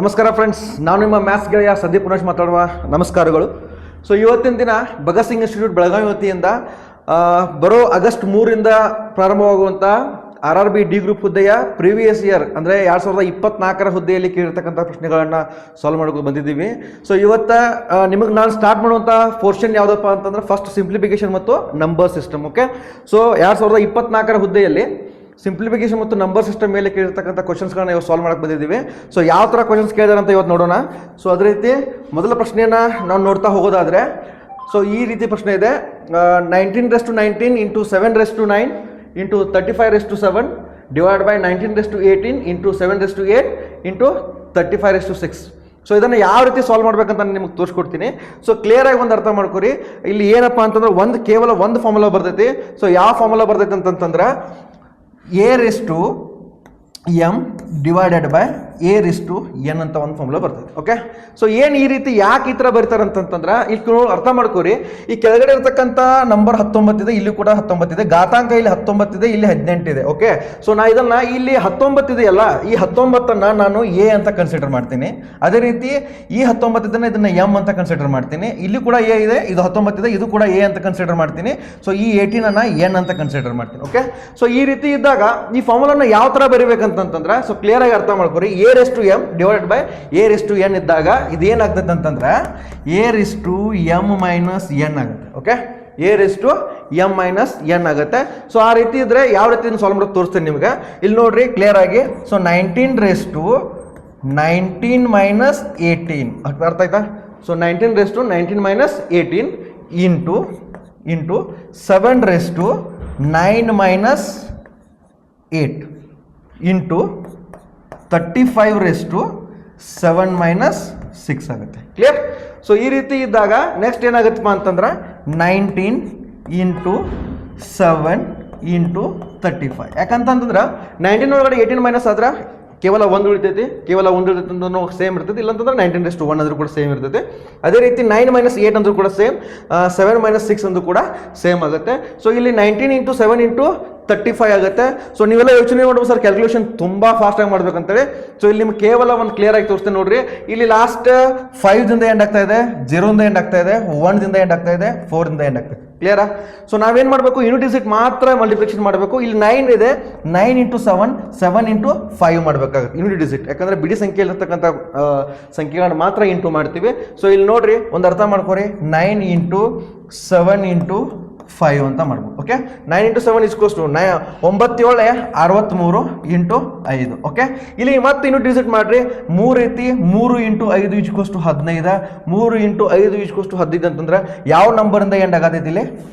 ನಮಸ್ಕಾರ ಫ್ರೆಂಡ್ಸ್, ನಾನು ನಿಮ್ಮ ಮ್ಯಾಥ್ಸ್ ಗೆಳೆಯ ಸಂದೀಪ್ ಪುನಶ್ ಮಾತಾಡುವ ನಮಸ್ಕಾರಗಳು. ಸೊ ಇವತ್ತಿನ ದಿನ ಭಗತ್ ಸಿಂಗ್ ಇನ್ಸ್ಟಿಟ್ಯೂಟ್ ಬೆಳಗಾವಿ ವತಿಯಿಂದ ಬರೋ ಆಗಸ್ಟ್ 3ರಿಂದ ಪ್ರಾರಂಭವಾಗುವಂಥ RRB ಡಿ ಗ್ರೂಪ್ ಹುದ್ದೆಯ ಪ್ರೀವಿಯಸ್ ಇಯರ್ ಅಂದರೆ 2024ರ ಹುದ್ದೆಯಲ್ಲಿ ಕೇಳಿರ್ತಕ್ಕಂಥ ಪ್ರಶ್ನೆಗಳನ್ನು ಸಾಲ್ವ್ ಮಾಡ್ಕೊಂಡು ಬಂದಿದ್ದೀವಿ. ಸೊ ಇವತ್ತು ನಿಮಗೆ ನಾನು ಸ್ಟಾರ್ಟ್ ಮಾಡುವಂಥ ಪೋರ್ಷನ್ ಯಾವುದಪ್ಪ ಅಂತಂದ್ರೆ ಫಸ್ಟ್ ಸಿಂಪ್ಲಿಫಿಕೇಶನ್ ಮತ್ತು ನಂಬರ್ ಸಿಸ್ಟಮ್. ಓಕೆ, ಸೊ 2024ರ ಹುದ್ದೆಯಲ್ಲಿ ಸಿಂಪ್ಲಿಫಿಕೇಶನ್ ಮತ್ತು ನಂಬರ್ ಸಿಸ್ಟಮ್ ಮೇಲೆ ಕೇಳಿರ್ತಕ್ಕಂಥ ಕ್ವಶನ್ಸ್ಗಳನ್ನ ಇವತ್ತು ಸಾಲ್ವ್ ಮಾಡಕ್ಕೆ ಬಂದಿದ್ದೀವಿ. ಸೊ ಯಾವ ಥರ ಕ್ವಶನ್ಸ್ ಕೇಳಿದಾರೆ ಅಂತ ಇವತ್ತು ನೋಡೋಣ. ಸೊ ಅದೇ ರೀತಿ ಮೊದಲ ಪ್ರಶ್ನೆಯನ್ನು ನಾವು ನೋಡ್ತಾ ಹೋಗೋದಾದರೆ, ಸೊ ಈ ರೀತಿ ಪ್ರಶ್ನೆ ಇದೆ. 19⁻⁹ into 7⁻⁹ into 35⁻⁷ divide by 19⁻18 into 7⁸ into 35�6. So ಇದನ್ನು ಯಾವ ರೀತಿ ಸಾಲ್ವ್ ಮಾಡ್ಬೇಕಂತ ನಾನು ನಿಮಗೆ ತೋರಿಸ್ಕೊಡ್ತೀನಿ. ಸೊ ಕ್ಲಿಯರಾಗಿ ಒಂದು ಅರ್ಥ ಮಾಡ್ಕೊರಿ. ಇಲ್ಲಿ ಏನಪ್ಪ ಅಂತಂದ್ರೆ ಕೇವಲ ಒಂದು ಫಾರ್ಮುಲಾ ಬರ್ತೈತಿ. ಸೊ ಯಾವ ಫಾರ್ಮುಲಾ ಬರ್ತೈತಿ ಅಂತಂದ್ರೆ a⁻m ಡಿವೈಡೆಡ್ ಬೈ a⁻n ಅಂತ ಒಂದು ಫಾರ್ಮುಲಾ ಬರ್ತದೆ. ಓಕೆ, ಸೊ ಏನು ಈ ರೀತಿ ಯಾಕೆ ಈ ಥರ ಬರೀತಾರೆ ಅಂತಂದ್ರೆ ಇಲ್ಲಿ ಅರ್ಥ ಮಾಡ್ಕೋರಿ. ಈ ಕೆಳಗಡೆ ಇರ್ತಕ್ಕಂಥ ನಂಬರ್ 19 ಇದೆ, ಇಲ್ಲಿ ಕೂಡ 19 ಇದೆ, ಘಾತಾಂಕ ಇಲ್ಲಿ 19 ಇದೆ, ಇಲ್ಲಿ 18 ಇದೆ. ಓಕೆ, ಸೊ ನಾ ಇದನ್ನ ಇಲ್ಲಿ 19 ಇದೆಯಲ್ಲ, ಈ 19ನ್ನ ನಾನು a ಅಂತ ಕನ್ಸಿಡರ್ ಮಾಡ್ತೀನಿ. ಅದೇ ರೀತಿ ಈ 19 ಇದನ್ನ m ಅಂತ ಕನ್ಸಿಡರ್ ಮಾಡ್ತೀನಿ. ಇಲ್ಲಿ ಕೂಡ a ಇದೆ, ಇದು 19 ಇದೆ, ಇದು ಕೂಡ a ಅಂತ ಕನ್ಸಿಡರ್ ಮಾಡ್ತೀನಿ. ಸೊ ಈ 18 n ಅಂತ ಕನ್ಸಿಡರ್ ಮಾಡ್ತೀನಿ. ಓಕೆ, ಸೊ ಈ ರೀತಿ ಇದ್ದಾಗ ಈ ಫಾರ್ಮುಲಾನ ಯಾವ ಥರ ಬರೀಬೇಕಂತಂದ್ರೆ, ಸೊ ಕ್ಲಿಯರ್ ಆಗಿ ಅರ್ಥ ಮಾಡ್ಕೊರಿ. a⁻m ಡಿವೈಡೆಡ್ ಬೈ a⁻n ಇದ್ದಾಗ ಇದೇನಾಗ್ತದೆ ಅಂತಂದ್ರೆ a⁻m ಮೈನಸ್ n ಆಗುತ್ತೆ. ಓಕೆ, a⁻m ಮೈನಸ್ n ಆಗುತ್ತೆ. ಸೊ ಆ ರೀತಿ ಇದ್ರೆ ಯಾವ ರೀತಿ ಸಾಲ್ವ್ ಮಾಡೋದು ತೋರಿಸ್ತೀನಿ ನಿಮ್ಗೆ. ಇಲ್ಲಿ ನೋಡ್ರಿ ಕ್ಲಿಯರ್ ಆಗಿ. ಸೊ 19⁻19 ಮೈನಸ್ 18 ಅರ್ಥ ಆಯ್ತಾ? So 19⁻19 into 7⁻9 minus 8 into 35⁻7 minus 6 ಆಗುತ್ತೆ. ಕ್ಲಿಯರ್? ಸೊ ಈ ರೀತಿ ಇದ್ದಾಗ ನೆಕ್ಸ್ಟ್ ಏನಾಗುತ್ತಪ್ಪ ಅಂತಂದ್ರೆ 19 ಇಂಟು 7 ಇಂಟು 35. ಯಾಕಂತಂದ್ರೆ 19 ಒಳಗಡೆ 18 ಮೈನಸ್ ಆದ್ರೆ ಕೇವಲ ಒಂದು ಉಳಿತೈತಿ, ಅಂದ್ರೆ ಸೇಮ್ ಇರ್ತೈತಿ. ಇಲ್ಲಂತಂದ್ರೆ 19⁻1 ಅಂದ್ರೂ ಕೂಡ ಸೇಮ್ ಇರ್ತೈತಿ. ಅದೇ ರೀತಿ 9 - 8 ಅಂದ್ರೂ ಕೂಡ ಸೇಮ್, 7 - 6 ಅಂದ್ರೂ ಕೂಡ ಸೇಮ್ ಆಗುತ್ತೆ. ಸೊ ಇಲ್ಲಿ 19 ಇಂಟು 7 ಇಂಟು 35 ಆಗುತ್ತೆ. ಸೊ ನೀವೆಲ್ಲ ಯೋಚನೆ ಮಾಡ್ಬೋದು ಸರ್ ಕ್ಯಾಲ್ಕುಲೇಷನ್ ತುಂಬ ಫಾಸ್ಟಾಗಿ ಮಾಡ್ಬೇಕಂತೇಳಿ. ಸೊ ಇಲ್ಲಿ ನಿಮ್ಗೆ ಕೇವಲ ಒಂದು ಕ್ಲಿಯರ್ ಆಗಿ ತೋರಿಸ್ತೇನೆ ನೋಡ್ರಿ. ಇಲ್ಲಿ ಲಾಸ್ಟ್ 5ದಿಂದ ಎಂಡ್ ಆಗ್ತಾ ಇದೆ, 0ದಿಂದ ಎಂಡ್ ಆಗ್ತಾ ಇದೆ, 1ದಿಂದ ಎಂಡ್ ಆಗ್ತಾ ಇದೆ, 4ರಿಂದ ಎಂಡ್ ಆಗ್ತಾ ಇದೆ. ಕ್ಲಿಯರಾ? ಸೊ ನಾವೇನು ಮಾಡಬೇಕು, ಯೂನಿಟ್ ಡಿಜಿಟ್ ಮಾತ್ರ ಮಲ್ಟಿಪ್ಲಿಕೇಶನ್ ಮಾಡಬೇಕು. ಇಲ್ಲಿ 9 ಇದೆ, 9 ಇಂಟು 7, 7 ಇಂಟು 5 ಮಾಡಬೇಕಾಗುತ್ತೆ ಯೂನಿಟ್ ಡಿಜಿಟ್. ಯಾಕಂದ್ರೆ ಬಿಡಿ ಸಂಖ್ಯೆಯಲ್ಲಿರ್ತಕ್ಕಂಥ ಸಂಖ್ಯೆಗಳನ್ನ ಮಾತ್ರ ಇಂಟು ಮಾಡ್ತೀವಿ. ಸೊ ಇಲ್ಲಿ ನೋಡ್ರಿ ಒಂದು ಅರ್ಥ ಮಾಡ್ಕೊರಿ. 9 ಇಂಟು 7 ಇಂಟು 5 ಅಂತ ಮಾಡ್ಬೋದು. ಓಕೆ, 9 ಇಂಟು 7 ಇಸ್ಕೋಸ್ ಟು 9 7 63 ಇಂಟು 5. ಓಕೆ, ಇಲ್ಲಿ ಮತ್ತೆ ಯೂನಿಟ್ ಡಿಜಿಟ್ ಮಾಡ್ರಿ. 3 ಐತಿ, 3 ಇಂಟು 5 ಇಸ್ಕೋಸ್ ಟು 15, 3 ಇಂಟು 5 ಇಸ್ಕೋಸ್ ಟು 15 ಅಂತಂದ್ರೆ ಯಾವ ನಂಬರಿಂದ ಎಂಡ್ ಆಗತೈತಿ? ಇಲ್ಲಿ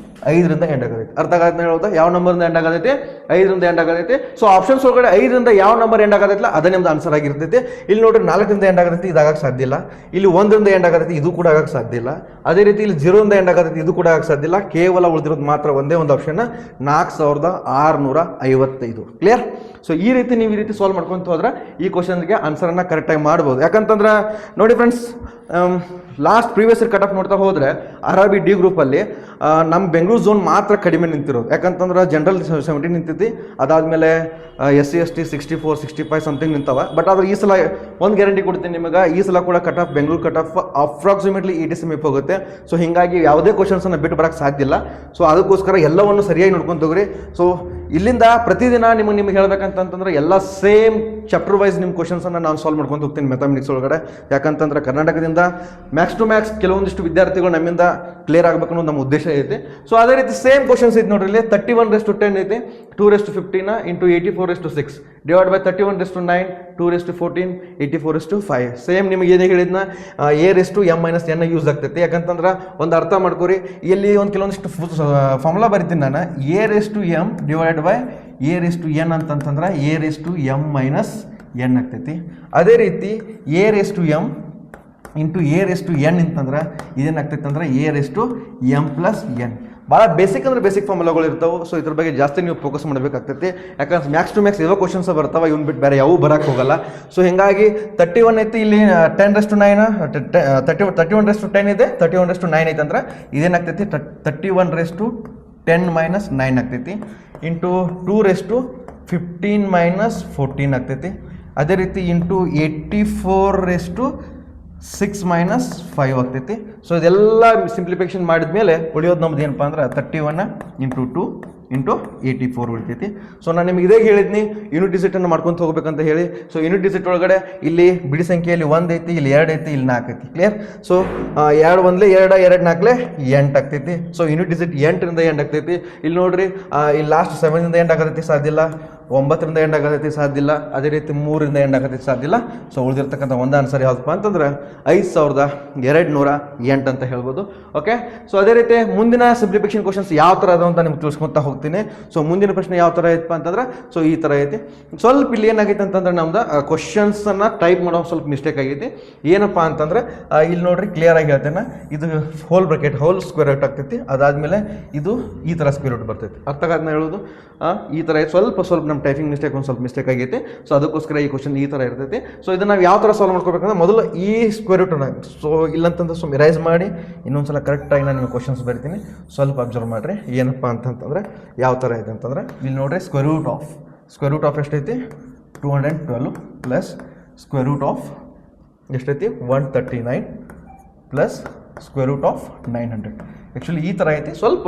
5ರಿಂದ ಎಂಡ್ ಆಗತೈತಿ. ಅರ್ಥ ಆಗತ್ತೆ ಹೇಳೋದಾ? ಯಾವ ನಂಬರಿಂದ ಎಂಡ್ ಆಗತೈತಿ? 5ರಿಂದ ಎಂಡ್ ಆಗತೈತಿ. ಸೊ ಆಪ್ಷನ್ಸ್ ಒಳಗಡೆ 5ರಿಂದ ಯಾವ ನಂಬರ್ ಎಂಡ್ ಆಗತೈತಿಲ್ಲ ಅದೇ ನಿಮ್ದು ಆನ್ಸರ್ ಆಗಿರ್ತೈತಿ. ಇಲ್ಲಿ ನೋಡ್ರಿ 4ರಿಂದ ಎಂಡ್ ಆಗತೈತಿ, ಇದಾಗಕ್ಕೆ ಸಾಧ್ಯ ಇಲ್ಲ. ಇಲ್ಲಿ 1ರಿಂದ ಎಂಡ್ ಆಗತೈತಿ, ಇದು ಕೂಡ ಆಗಕ್ಕೆ ಸಾಧ್ಯ ಇಲ್ಲ. ಅದೇ ರೀತಿ ಇಲ್ಲಿ 0ರಿಂದ ಎಂಡ್ ಆಗತೈತಿ, ಇದು ಕೂಡ ಆಗಕ್ಕೆ ಸಾಧ್ಯ ಇಲ್ಲ. ಕೇವಲ ಉಳಿದಿರೋದು ಮಾತ್ರ ಒಂದೇ ಒಂದು ಆಪ್ಷನ್ 4655. ಕ್ಲಿಯರ್? ಸೊ ಈ ರೀತಿ ನೀವು ಈ ರೀತಿ ಸಾಲ್ವ್ ಮಾಡ್ಕೊಂತ ಹೋದ್ರೆ ಈ ಕ್ವಶನ್ಗೆ ಆನ್ಸರನ್ನು ಕರೆಕ್ಟಾಗಿ ಮಾಡ್ಬೋದು. ಯಾಕಂತಂದ್ರೆ ನೋಡಿ friends, last previous year cut off ನೋಡ್ತಾ ಹೋದರೆ RRB ಡಿ ಗ್ರೂಪಲ್ಲಿ ನಮ್ಮ ಬೆಂಗಳೂರು ಝೋನ್ ಮಾತ್ರ ಕಡಿಮೆ ನಿಂತಿರೋದು. ಯಾಕಂತಂದ್ರೆ ಜನರಲ್ 70 ನಿಂತೈತಿ, ಅದಾದಮೇಲೆ SC ST 64 65 ಸಮಥಿಂಗ್ ನಿಂತವ. ಬಟ್ ಆದ್ರೆ ಈ ಸಲ ಒಂದು ಗ್ಯಾರಂಟಿ ಕೊಡ್ತೀನಿ ನಿಮಗೆ, ಈ ಸಲ ಕೂಡ cut off Bengaluru cut off approximately 80 ಸಮೀಪ ಹೋಗುತ್ತೆ. ಸೊ ಹೀಗಾಗಿ ಯಾವುದೇ ಕ್ವಶನ್ಸನ್ನು ಬಿಟ್ಟು ಬರೋಕ್ಕೆ ಸಾಧ್ಯ ಇಲ್ಲ. ಸೊ ಅದಕ್ಕೋಸ್ಕರ ಎಲ್ಲವನ್ನು ಸರಿಯಾಗಿ ನೋಡ್ಕೊಂಡು ಹೋಗ್ರಿ. ಸೊ ಇಲ್ಲಿಂದ ಪ್ರತಿದಿನ ನಿಮಗೆ ಹೇಳ್ಬೇಕಂತಂದ್ರೆ ಎಲ್ಲ ಸೇಮ್ ಚಾಪ್ಟರ್ ವೈಸ್ ನಿಮ್ಮ ಕ್ವಶನ್ಸನ್ನು ನಾನು ಸಾಲ್ವ್ ಮಾಡ್ಕೊಂಡು ಹೋಗ್ತೀನಿ ಮ್ಯಾಥಮೆಟಿಕ್ಸ್ ಒಳಗಡೆ. ಯಾಕಂತಂದ್ರೆ ಕರ್ನಾಟಕದಿಂದ ಮ್ಯಾಕ್ಸ್ ಟು ಮ್ಯಾಕ್ಸ್ ಕೆಲವೊಂದಿಷ್ಟು ವಿದ್ಯಾರ್ಥಿಗಳು ನಮ್ಮಿಂದ ಕ್ಲಿಯರ್ ಆಗಬೇಕು ಅನ್ನೋದು ನಮ್ಮ ಉದ್ದೇಶ ಐತಿ. ಸೊ ಅದೇ ರೀತಿ ಸೇಮ್ ಕ್ವಶನ್ಸ್ ಐತಿ ನೋಡ್ರಿ. ಇಲ್ಲಿ 31⁻10 ಐತಿ, 2⁻15 ಇಂಟು 84�6 ಡಿವೈಡ್ ಬೈ 31⁻9, 2⁻14, 84⁻5. ಸೇಮ್ ನಿಮಗೆ ಏನೇ ಹೇಳಿದ್ನ a⁻m - n ಯೂಸ್ ಆಗ್ತೈತಿ. ಯಾಕಂತಂದ್ರೆ ಒಂದು ಅರ್ಥ ಮಾಡ್ಕೋರಿ. ಇಲ್ಲಿ ಒಂದು ಕೆಲವೊಂದಿಷ್ಟು ಫಾರ್ಮುಲಾ ಬರಿತೀನಿ ನಾನು. a⁻m ಡಿವೈಡ್ ಬೈ a⁻n ಅಂತಂತಂದ್ರೆ a⁻m ಮೈನಸ್ n ಆಗ್ತೈತಿ. ಅದೇ ರೀತಿ a⁻m ಇಂಟು a⁻n ಅಂತಂದ್ರೆ ಇದೇನಾಗ್ತೈತೆ ಅಂದ್ರೆ a⁻m ಪ್ಲಸ್ n. ಭಾಳ ಬೇಸಿಕ್ ಅಂದ್ರೆ ಬೇಸಿಕ್ ಫಾರ್ಮುಲಾಗಳು ಇರ್ತಾವೆ. ಸೊ ಇದ್ರ ಬಗ್ಗೆ ಜಾಸ್ತಿ ನೀವು ಫೋಕಸ್ ಮಾಡಬೇಕಾಗ್ತೈತಿ. ಯಾಕಂದ್ರೆ ಮ್ಯಾಕ್ಸ್ ಟು ಮ್ಯಾಕ್ಸ್ ಏನೋ ಕ್ವಶನ್ಸ್ ಬರ್ತಾವೆ, ಇವ್ನು ಬಿಟ್ಟು ಬೇರೆ ಯಾವ ಬರೋಕ್ಕೆ ಹೋಗಲ್ಲ. ಸೊ ಹೀಗಾಗಿ 31 ಐತಿ, ಇಲ್ಲಿ 10⁻9 31⁻10 ಇದೆ, 31⁻9 ಐತೆ ಅಂದ್ರೆ ಇದೇನಾಗ್ತೈತಿ 31⁻10 - 9 ಆಗ್ತೈತಿ ಇಂಟು 2⁻15 - 14 ಆಗ್ತೈತಿ. ಅದೇ ರೀತಿ ಇಂಟು 84/6 - 5 ಆಗ್ತೈತಿ. ಸೊ ಇದೆಲ್ಲ ಸಿಂಪ್ಲಿಫಿಕೇಶನ್ ಮಾಡಿದ್ಮೇಲೆ ಉಳಿಯೋದು ನಮ್ದು ಏನಪ್ಪ ಅಂದ್ರೆ 31 ಇಂಟು 2 ಇಂಟು 84 ಉಳಿತೈತಿ. ಸೊ ನಾನು ನಿಮಗೆ ಇದೇ ಹೇಳಿದ್ನಿ ಯೂನಿಟ್ ಡಿಜಿಟನ್ನು ಮಾಡ್ಕೊಂತ ಹೋಗ್ಬೇಕಂತ ಹೇಳಿ. ಸೊ ಯೂನಿಟ್ ಡಿಜಿಟ್ ಒಳಗಡೆ ಇಲ್ಲಿ ಬಿಡಿ ಸಂಖ್ಯೆಯಲ್ಲಿ 1 ಐತಿ, ಇಲ್ಲಿ 2 ಐತಿ, ಇಲ್ಲಿ 4 ಐತಿ. ಕ್ಲಿಯರ್? ಸೊ 2 1 2 2 4 8 ಆಗ್ತೈತಿ. ಸೊ ಯೂನಿಟ್ ಡಿಜಿಟ್ 8ರಿಂದ 8 ಆಗ್ತೈತಿ. ಇಲ್ಲಿ ನೋಡ್ರಿ, ಇಲ್ಲಿ ಲಾಸ್ಟ್ 7ರಿಂದ 8 ಆಗತೈತಿ, ಸಾಧ್ಯ ಇಲ್ಲ. 9ರಿಂದ 8 ಆಗತೈತಿ, ಸಾಧ್ಯ ಇಲ್ಲ. ಅದೇ ರೀತಿ 3ರಿಂದ 8 ಆಗತೈತಿ, ಸಾಧ್ಯ ಇಲ್ಲ. ಸೊ ಉಳಿದಿರ್ತಕ್ಕಂಥ ಒಂದು ಆನ್ಸರ್ ಯಾವುದಪ್ಪ ಅಂತಂದ್ರೆ 5208 ಅಂತ ಹೇಳ್ಬೋದು. ಓಕೆ. ಸೊ ಅದೇ ರೀತಿ ಮುಂದಿನ ಸಿಂಪ್ಲಿಫಿಕೇಶನ್ ಕ್ವಶನ್ಸ್ ಯಾವ ಥರ ಅದಾವ ಅಂತ ನಿಮ್ಗೆ ತಿಳಿಸ್ಕೊತಾ ಹೋಗ್ತೀನಿ. ಸೊ ಮುಂದಿನ ಪ್ರಶ್ನೆ ಯಾವ ಥರ ಐತಪ್ಪ ಅಂತಂದ್ರೆ ಸೊ ಈ ಥರ ಐತಿ. ಸ್ವಲ್ಪ ಇಲ್ಲಿ ಏನಾಗೈತೆ ಅಂತಂದ್ರೆ ನಮ್ದು ಕ್ವಶನ್ಸನ್ನು ಟೈಪ್ ಮಾಡೋ ಸ್ವಲ್ಪ ಮಿಸ್ಟೇಕ್ ಆಗೈತಿ. ಏನಪ್ಪ ಅಂತಂದ್ರೆ ಇಲ್ಲಿ ನೋಡ್ರಿ, ಕ್ಲಿಯರ್ ಆಗಿ ಹೇಳ್ತೇನೆ. ಇದು whole bracket, whole square root ಆಗ್ತೈತಿ. ಅದಾದಮೇಲೆ ಇದು ಈ ಥರ ಸ್ಕ್ವೇರ್ ರೂಟ್ ಬರ್ತೈತಿ. ಅರ್ಥ ಆಗದ್ನ ಹೇಳೋದು ಈ ಥರ ಸ್ವಲ್ಪ ನಮ್ಮ ಟೈಪಿಂಗ್ ಮಿಸ್ಟೇಕ್ ಒಂದು ಸ್ವಲ್ಪ ಮಿಸ್ಟೇಕ್ ಆಗೈತಿ. ಸೊ ಅದಕ್ಕೋಸ್ಕರ ಈ ಕ್ವಶನ್ ಈ ಥರ ಇರ್ತೈತಿ. ಸೊ ಇದನ್ನು ನಾವು ಯಾವ ಥರ ಸಾಲ್ವ್ ಮಾಡ್ಕೋಬೇಕಂದ್ರೆ ಮೊದಲು ಈ ಸ್ಕ್ವೇರ್ ರೂಟನ್ನು ಸೊ ಇಲ್ಲಂತಂದ್ರೆ ಸ್ವಲ್ಪ ರೈಸ್ ಮಾಡಿ ಇನ್ನೊಂದ್ಸಲ ಕರೆಕ್ಟಾಗಿ ನಾನು ನಿಮಗೆ ಕ್ವಶನ್ಸ್ ಬರಿತೀನಿ. ಸ್ವಲ್ಪ ಅಬ್ಸರ್ವ್ ಮಾಡಿರಿ ಏನಪ್ಪ ಅಂತಂತಂದ್ರೆ ಯಾವ ಥರ ಐತೆ ಅಂತಂದ್ರೆ ಇಲ್ಲಿ ನೋಡ್ರಿ, ಸ್ಕ್ವೇರ್ ರೂಟ್ ಆಫ್ ಎಷ್ಟೈತಿ 212 ಪ್ಲಸ್ ಸ್ಕ್ವೇರ್ ರೂಟ್ ಆಫ್ ಎಷ್ಟೈತಿ 139 plus square root of 900. Actually ಈ ಥರ ಐತಿ, ಸ್ವಲ್ಪ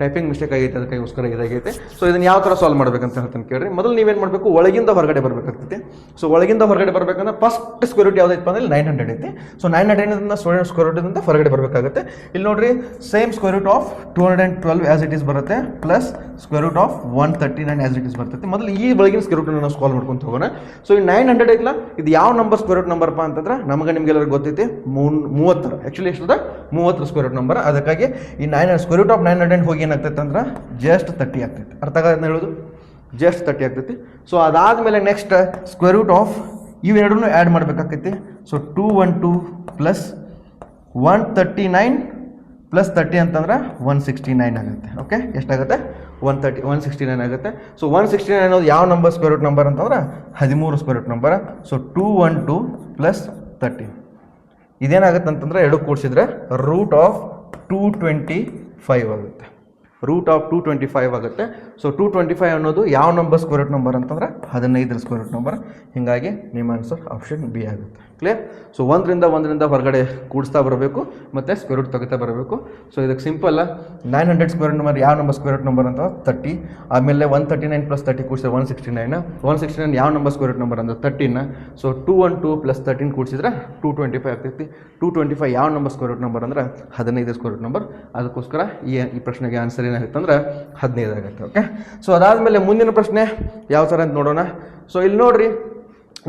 ಟೈಪಿಂಗ್ ಮಿಸ್ಟೇಕ್ ಆಗೈತೆ, ಅದಕ್ಕೋಸ್ಕರ ಇದಾಗೈತೆ. ಸೊ ಇದನ್ನು ಯಾವ ಥರ ಸಾಲ್ವ್ ಮಾಡ್ಬೇಕಂತ ಹೇಳ್ತೀನಿ ಕೇಳ್ರಿ. ಮೊದಲು ನೀವೇನು ಮಾಡಬೇಕು, ಒಳಗಿಂದ ಹೊರಗಡೆ ಬರಬೇಕಾಗ್ತೈತಿ. ಸೊ ಒಳಗಿಂದ ಹೊರಗಡೆ ಬರಬೇಕಂದ್ರೆ ಫಸ್ಟ್ ಸ್ಕ್ವೇರ್ ರೂಟ್ ಯಾವುದೈತಪ್ಪ ಅಂದ್ರೆ 900 ಐತಿ. ಸೊ 900 ಸ್ಕ್ವೇರ್ ರೂಟಿಂದ ಹೊರಗಡೆ ಬರಬೇಕಾಗುತ್ತೆ. ಇಲ್ಲಿ ನೋಡ್ರಿ, same square root of 212 as it is ಬರುತ್ತೆ plus square root of 139 as it is ಬರ್ತೈತಿ. ಮೊದಲು ಈ ಒಳಗಿನ ಸ್ಕ್ವೇರ್ ರೂಟನ್ನು ನಾವು ಸಾಲ್ವ್ ಮಾಡ್ಕೊಂತ ಹೋಗೋಣ. ಸೊ ಈ 900 ಐತಲ್ಲ, ಇದು ಯಾವ ನಂಬರ್ ಸ್ಕ್ವೇರ್ ರೂಟ್ ನಂಬರ್ಪ್ಪ ಅಂತಂದ್ರೆ ನಿಮಗೆಲ್ಲರಿಗೂ ಗೊತ್ತೈತಿ 30. ಆ್ಯಕ್ಚುಲಿ ಎಷ್ಟದ 30 ಸ್ಕ್ವೇರ್ ರೂಟ್ ನಂಬರ್. ಅದಕ್ಕಾಗಿ ಈ ಸ್ಕ್ವೇರ್ ರೂಟ್ ಆಫ್ 900 ಹೋಗಿ ಏನಾಗ್ತೈತೆ ಅಂದ್ರೆ ಜಸ್ಟ್ 30 ಆಗ್ತೈತಿ. ಅರ್ಥ ಆಗೋದನ್ನ ಹೇಳೋದು, ಜಸ್ಟ್ 30 ಆಗ್ತೈತಿ. ಸೊ ಅದಾದಮೇಲೆ ನೆಕ್ಸ್ಟ್ ಸ್ಕ್ವೇರ್ ರೂಟ್ ಆಫ್ ಇವೆರಡನ್ನೂ ಆ್ಯಡ್ ಮಾಡಬೇಕಾಗ್ತೈತಿ. ಸೊ 212 ಪ್ಲಸ್ 139 ಪ್ಲಸ್ 30 ಅಂತಂದ್ರೆ 169 ಆಗುತ್ತೆ. ಓಕೆ, ಎಷ್ಟಾಗುತ್ತೆ 169 ಆಗುತ್ತೆ. ಸೊ 169 ಅನ್ನೋದು ಯಾವ ನಂಬರ್ ಸ್ಕ್ವೇರ್ ರೂಟ್ ನಂಬರ್ ಅಂತಂದ್ರೆ 13 ಸ್ಕ್ವೇರ್ ರೂಟ್ ನಂಬರ್. ಸೊ 212 ಪ್ಲಸ್ 30 ಇದೇನಾಗುತ್ತೆ ಅಂತಂದ್ರೆ ಎರಡು ಕೂಡಿಸಿದ್ರೆ ರೂಟ್ ಆಫ್ 225 ಆಗುತ್ತೆ. ರೂಟ್ ಆಫ್ 225 ಆಗುತ್ತೆ. ಸೊ 225 ಅನ್ನೋದು ಯಾವ ನಂಬರ್ ಸ್ಕ್ವೇರ್ ರೂಟ್ ನಂಬರ್ ಅಂತಂದ್ರೆ 15 ಸ್ಕ್ವೇರ್ ರೂಟ್ ನಂಬರ್. ಹೀಗಾಗಿ ನಿಮ್ಮ ಆನ್ಸರ್ ಆಪ್ಷನ್ ಬಿ ಆಗುತ್ತೆ. ಕ್ಲಿಯರ್? ಸೊ ಒಂದರಿಂದ ಹೊರಗಡೆ ಕೂಡಿಸ್ತಾ ಬರಬೇಕು ಮತ್ತು ಸ್ಕ್ವೇರ್ ರೂಟ್ ತೆಗಿತಾ ಬರಬೇಕು. ಸೊ ಇದಕ್ಕೆ ಸಿಂಪಲ್ 900 ಸ್ಕ್ವೇರ್ ರೂಟ್ ನಂಬರ್ ಯಾವ ನಂಬರ್ ಸ್ಕ್ವೇರ್ ರೂಟ್ ನಂಬರ್ ಅಂತ 30. ಆಮೇಲೆ 139 ಪ್ಲಸ್ 30 ಕೂಡಿಸಿದ್ರೆ 169 ಯಾವ ನಂಬರ್ ಸ್ಕ್ವೇರ್ ರೂಟ್ ನಂಬರ್ ಅಂದ್ರೆ 13. ಸೊ 212 ಪ್ಲಸ್ 13 ಕೂಡಿಸಿದ್ರೆ 225 ಆಗ್ತೈತಿ. 225 ಯಾವ ನಂಬರ್ ಸ್ಕ್ವೇರ್ ರೂಟ್ ನಂಬರ್ ಅಂದ್ರೆ 15 ಸ್ಕ್ವೇರ್ ರೂಟ್ ನಂಬರ್. ಅದಕ್ಕೋಸ್ಕರ ಈ ಪ್ರಶ್ನೆಗೆ ಆನ್ಸರ್ ಏನಾಗುತ್ತೆ ಅಂದ್ರೆ 15 ಆಗುತ್ತೆ. ಓಕೆ. ಸೊ ಅದಾದಮೇಲೆ ಮುಂದಿನ ಪ್ರಶ್ನೆ ಯಾವ ಥರ ಅಂತ ನೋಡೋಣ. ಸೊ ಇಲ್ಲಿ ನೋಡ್ರಿ,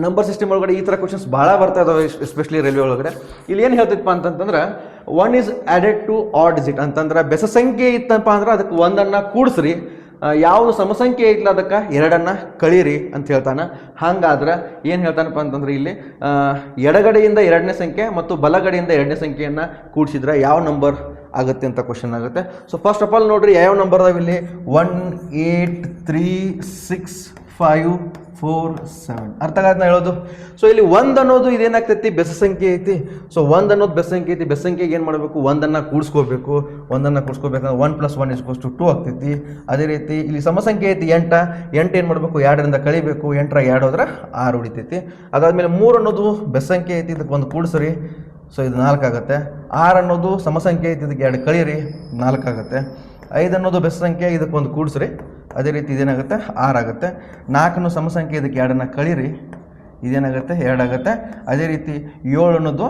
ನಂಬರ್ ಸಿಸ್ಟಮ್ ಒಳಗಡೆ ಈ ಥರ ಕ್ವಶನ್ಸ್ ಭಾಳ ಬರ್ತಾ ಇದಾವೆ, ಎಸ್ಪೆಷಲಿ ರೈಲ್ವೆ ಒಳಗಡೆ. ಇಲ್ಲಿ ಏನು ಹೇಳ್ತೈತಪ್ಪ ಅಂತಂತಂದ್ರೆ 1 is added to odd digit ಅಂತಂದ್ರೆ ಬೆಸ ಸಂಖ್ಯೆ ಇತ್ತಪ್ಪ ಅಂದ್ರೆ ಅದಕ್ಕೆ 1ಅನ್ನು ಕೂಡಿಸ್ರಿ, ಯಾವುದು ಸಮಸಂಖ್ಯೆ ಐತಲ್ಲ ಅದಕ್ಕೆ 2ಅನ್ನು ಕಳೀರಿ ಅಂತ ಹೇಳ್ತಾನೆ. ಹಾಗಾದ್ರೆ ಏನು ಹೇಳ್ತಾನಪ್ಪ ಅಂತಂದ್ರೆ ಇಲ್ಲಿ ಎಡಗಡೆಯಿಂದ 2ನೇ ಸಂಖ್ಯೆ ಮತ್ತು ಬಲಗಡೆಯಿಂದ 2ನೇ ಸಂಖ್ಯೆಯನ್ನು ಕೂಡಿಸಿದ್ರೆ ಯಾವ ನಂಬರ್ ಆಗುತ್ತೆ ಅಂತ ಕ್ವಶನ್ ಆಗುತ್ತೆ. ಸೊ ಫಸ್ಟ್ ಆಫ್ ಆಲ್ ನೋಡ್ರಿ, ಯಾವ ನಂಬರ್ ಅದಾವ ಇಲ್ಲಿ 1 8 3 6 5 4 7. ಅರ್ಥ ಆಗತ್ತೆ ಹೇಳೋದು. ಸೊ ಇಲ್ಲಿ 1 ಅನ್ನೋದು ಇದೇನಾಗ್ತೈತಿ, ಬೆಸ ಸಂಖ್ಯೆ ಐತಿ. ಸೊ 1 ಅನ್ನೋದು ಬೆಸ ಸಂಖ್ಯೆ ಐತಿ. ಬೆಸ ಸಂಖ್ಯೆಗೆ ಏನು ಮಾಡಬೇಕು, 1ಅನ್ನು ಕೂಡಿಸ್ಕೋಬೇಕು. 1ಅನ್ನು ಕೂಡಿಸ್ಕೋಬೇಕಂದ್ರೆ 1 + 1 = 2 ಆಗ್ತೈತಿ. ಅದೇ ರೀತಿ ಇಲ್ಲಿ ಸಮಸಂಖ್ಯೆ ಐತಿ 8 ಏನು ಮಾಡಬೇಕು, 2ರಿಂದ ಕಳಿಬೇಕು. 8 2 ಹೋದ್ರೆ 6 ಉಳಿತೈತಿ. ಅದಾದಮೇಲೆ 3 ಅನ್ನೋದು ಬೆಸ ಸಂಖ್ಯೆ ಐತಿ, ಇದಕ್ಕೆ 1 ಕೂಡಿಸ್ರಿ. ಸೊ ಇದು 4 ಆಗುತ್ತೆ. 6 ಅನ್ನೋದು ಸಮಸಂಖ್ಯೆ ಐತಿ, ಇದಕ್ಕೆ 2 ಕಳೀರಿ, 4 ಆಗುತ್ತೆ. 5 ಅನ್ನೋದು ಬೆಸ ಸಂಖ್ಯೆ, ಇದಕ್ಕೆ 1 ಕೂಡಿಸ್ರಿ. ಅದೇ ರೀತಿ ಇದೇನಾಗುತ್ತೆ 6 ಆಗುತ್ತೆ. 4 ಸಮಸಂಖ್ಯೆ, ಇದಕ್ಕೆ 2ಅನ್ನು ಕಳೀರಿ, ಇದೇನಾಗುತ್ತೆ 2 ಆಗುತ್ತೆ. ಅದೇ ರೀತಿ 7 ಅನ್ನೋದು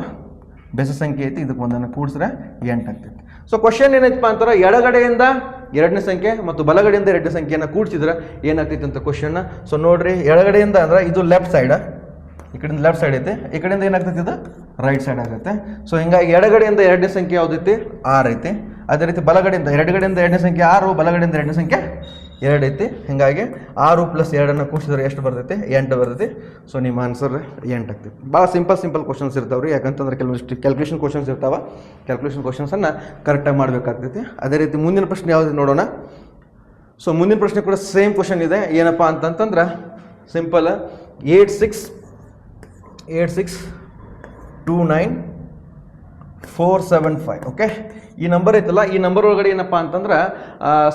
ಬೆಸ ಸಂಖ್ಯೆ ಐತಿ, ಇದಕ್ಕೆ 1ಅನ್ನು ಕೂಡಿಸ್ರೆ 8 ಆಗ್ತೈತಿ. ಸೊ ಕ್ವಶನ್ ಏನೈತಪ್ಪ ಅಂತಾರೆ, ಎಡಗಡೆಯಿಂದ 2ನೇ ಸಂಖ್ಯೆ ಮತ್ತು ಬಲಗಡೆಯಿಂದ 2ನೇ ಸಂಖ್ಯೆಯನ್ನು ಕೂಡಿಸಿದ್ರೆ ಏನಾಗ್ತೈತಿ ಅಂತ ಕ್ವಶನ್. ಸೊ ನೋಡ್ರಿ, ಎಡಗಡೆಯಿಂದ ಅಂದ್ರೆ ಇದು ಲೆಫ್ಟ್ ಸೈಡ್, ಈ ಕಡೆಯಿಂದ ಲೆಫ್ಟ್ ಸೈಡ್ ಐತೆ, ಈ ಕಡೆಯಿಂದ ಏನಾಗ್ತೈತಿ ಇದು ರೈಟ್ ಸೈಡ್ ಆಗುತ್ತೆ. ಸೊ ಹಿಂಗಾಗಿ ಎಡಗಡೆಯಿಂದ 2ನೇ ಸಂಖ್ಯೆ ಯಾವುದೈತಿ 6 ಐತಿ. ಅದೇ ರೀತಿ ಬಲಗಡೆಯಿಂದ ಎಡಗಡೆಯಿಂದ 2ನೇ ಸಂಖ್ಯೆ 6, ಬಲಗಡೆಯಿಂದ 2ನೇ ಸಂಖ್ಯೆ 2 ಐತಿ. ಹೀಗಾಗಿ 6 + 2ಅನ್ನು ಕೂಡಿಸಿದ್ರೆ ಎಷ್ಟು ಬರ್ತೈತಿ, 8 ಬರ್ತೈತಿ. ಸೊ ನಿಮ್ಮ ಆನ್ಸರ್ 8 ಆಗ್ತೈತಿ. ಭಾಳ ಸಿಂಪಲ್ ಕ್ವಶನ್ಸ್ ಇರ್ತಾವೆ ರೀ, ಯಾಕಂತಂದ್ರೆ ಕೆಲವೊಂದಿಷ್ಟು ಕ್ಯಾಲ್ಕುಲೇಷನ್ ಕ್ವಶನ್ಸ್ ಇರ್ತಾವೆ. ಕ್ಯಾಲ್ಕುಲೇಷನ್ ಕ್ವಶನ್ಸನ್ನು ಕರೆಕ್ಟಾಗಿ ಮಾಡಬೇಕಾಗ್ತೈತಿ. ಅದೇ ರೀತಿ ಮುಂದಿನ ಪ್ರಶ್ನೆ ಯಾವುದು ನೋಡೋಣ. ಸೊ ಮುಂದಿನ ಪ್ರಶ್ನೆ ಕೂಡ ಸೇಮ್ ಕ್ವಶನ್ ಇದೆ. ಏನಪ್ಪ ಅಂತಂತಂದ್ರೆ ಸಿಂಪಲ್ 8 6 2 9 475. ಓಕೆ, ಈ ನಂಬರ್ ಐತಲ್ಲ, ಈ ನಂಬರ್ ಒಳಗಡೆ ಏನಪ್ಪ ಅಂತಂದ್ರೆ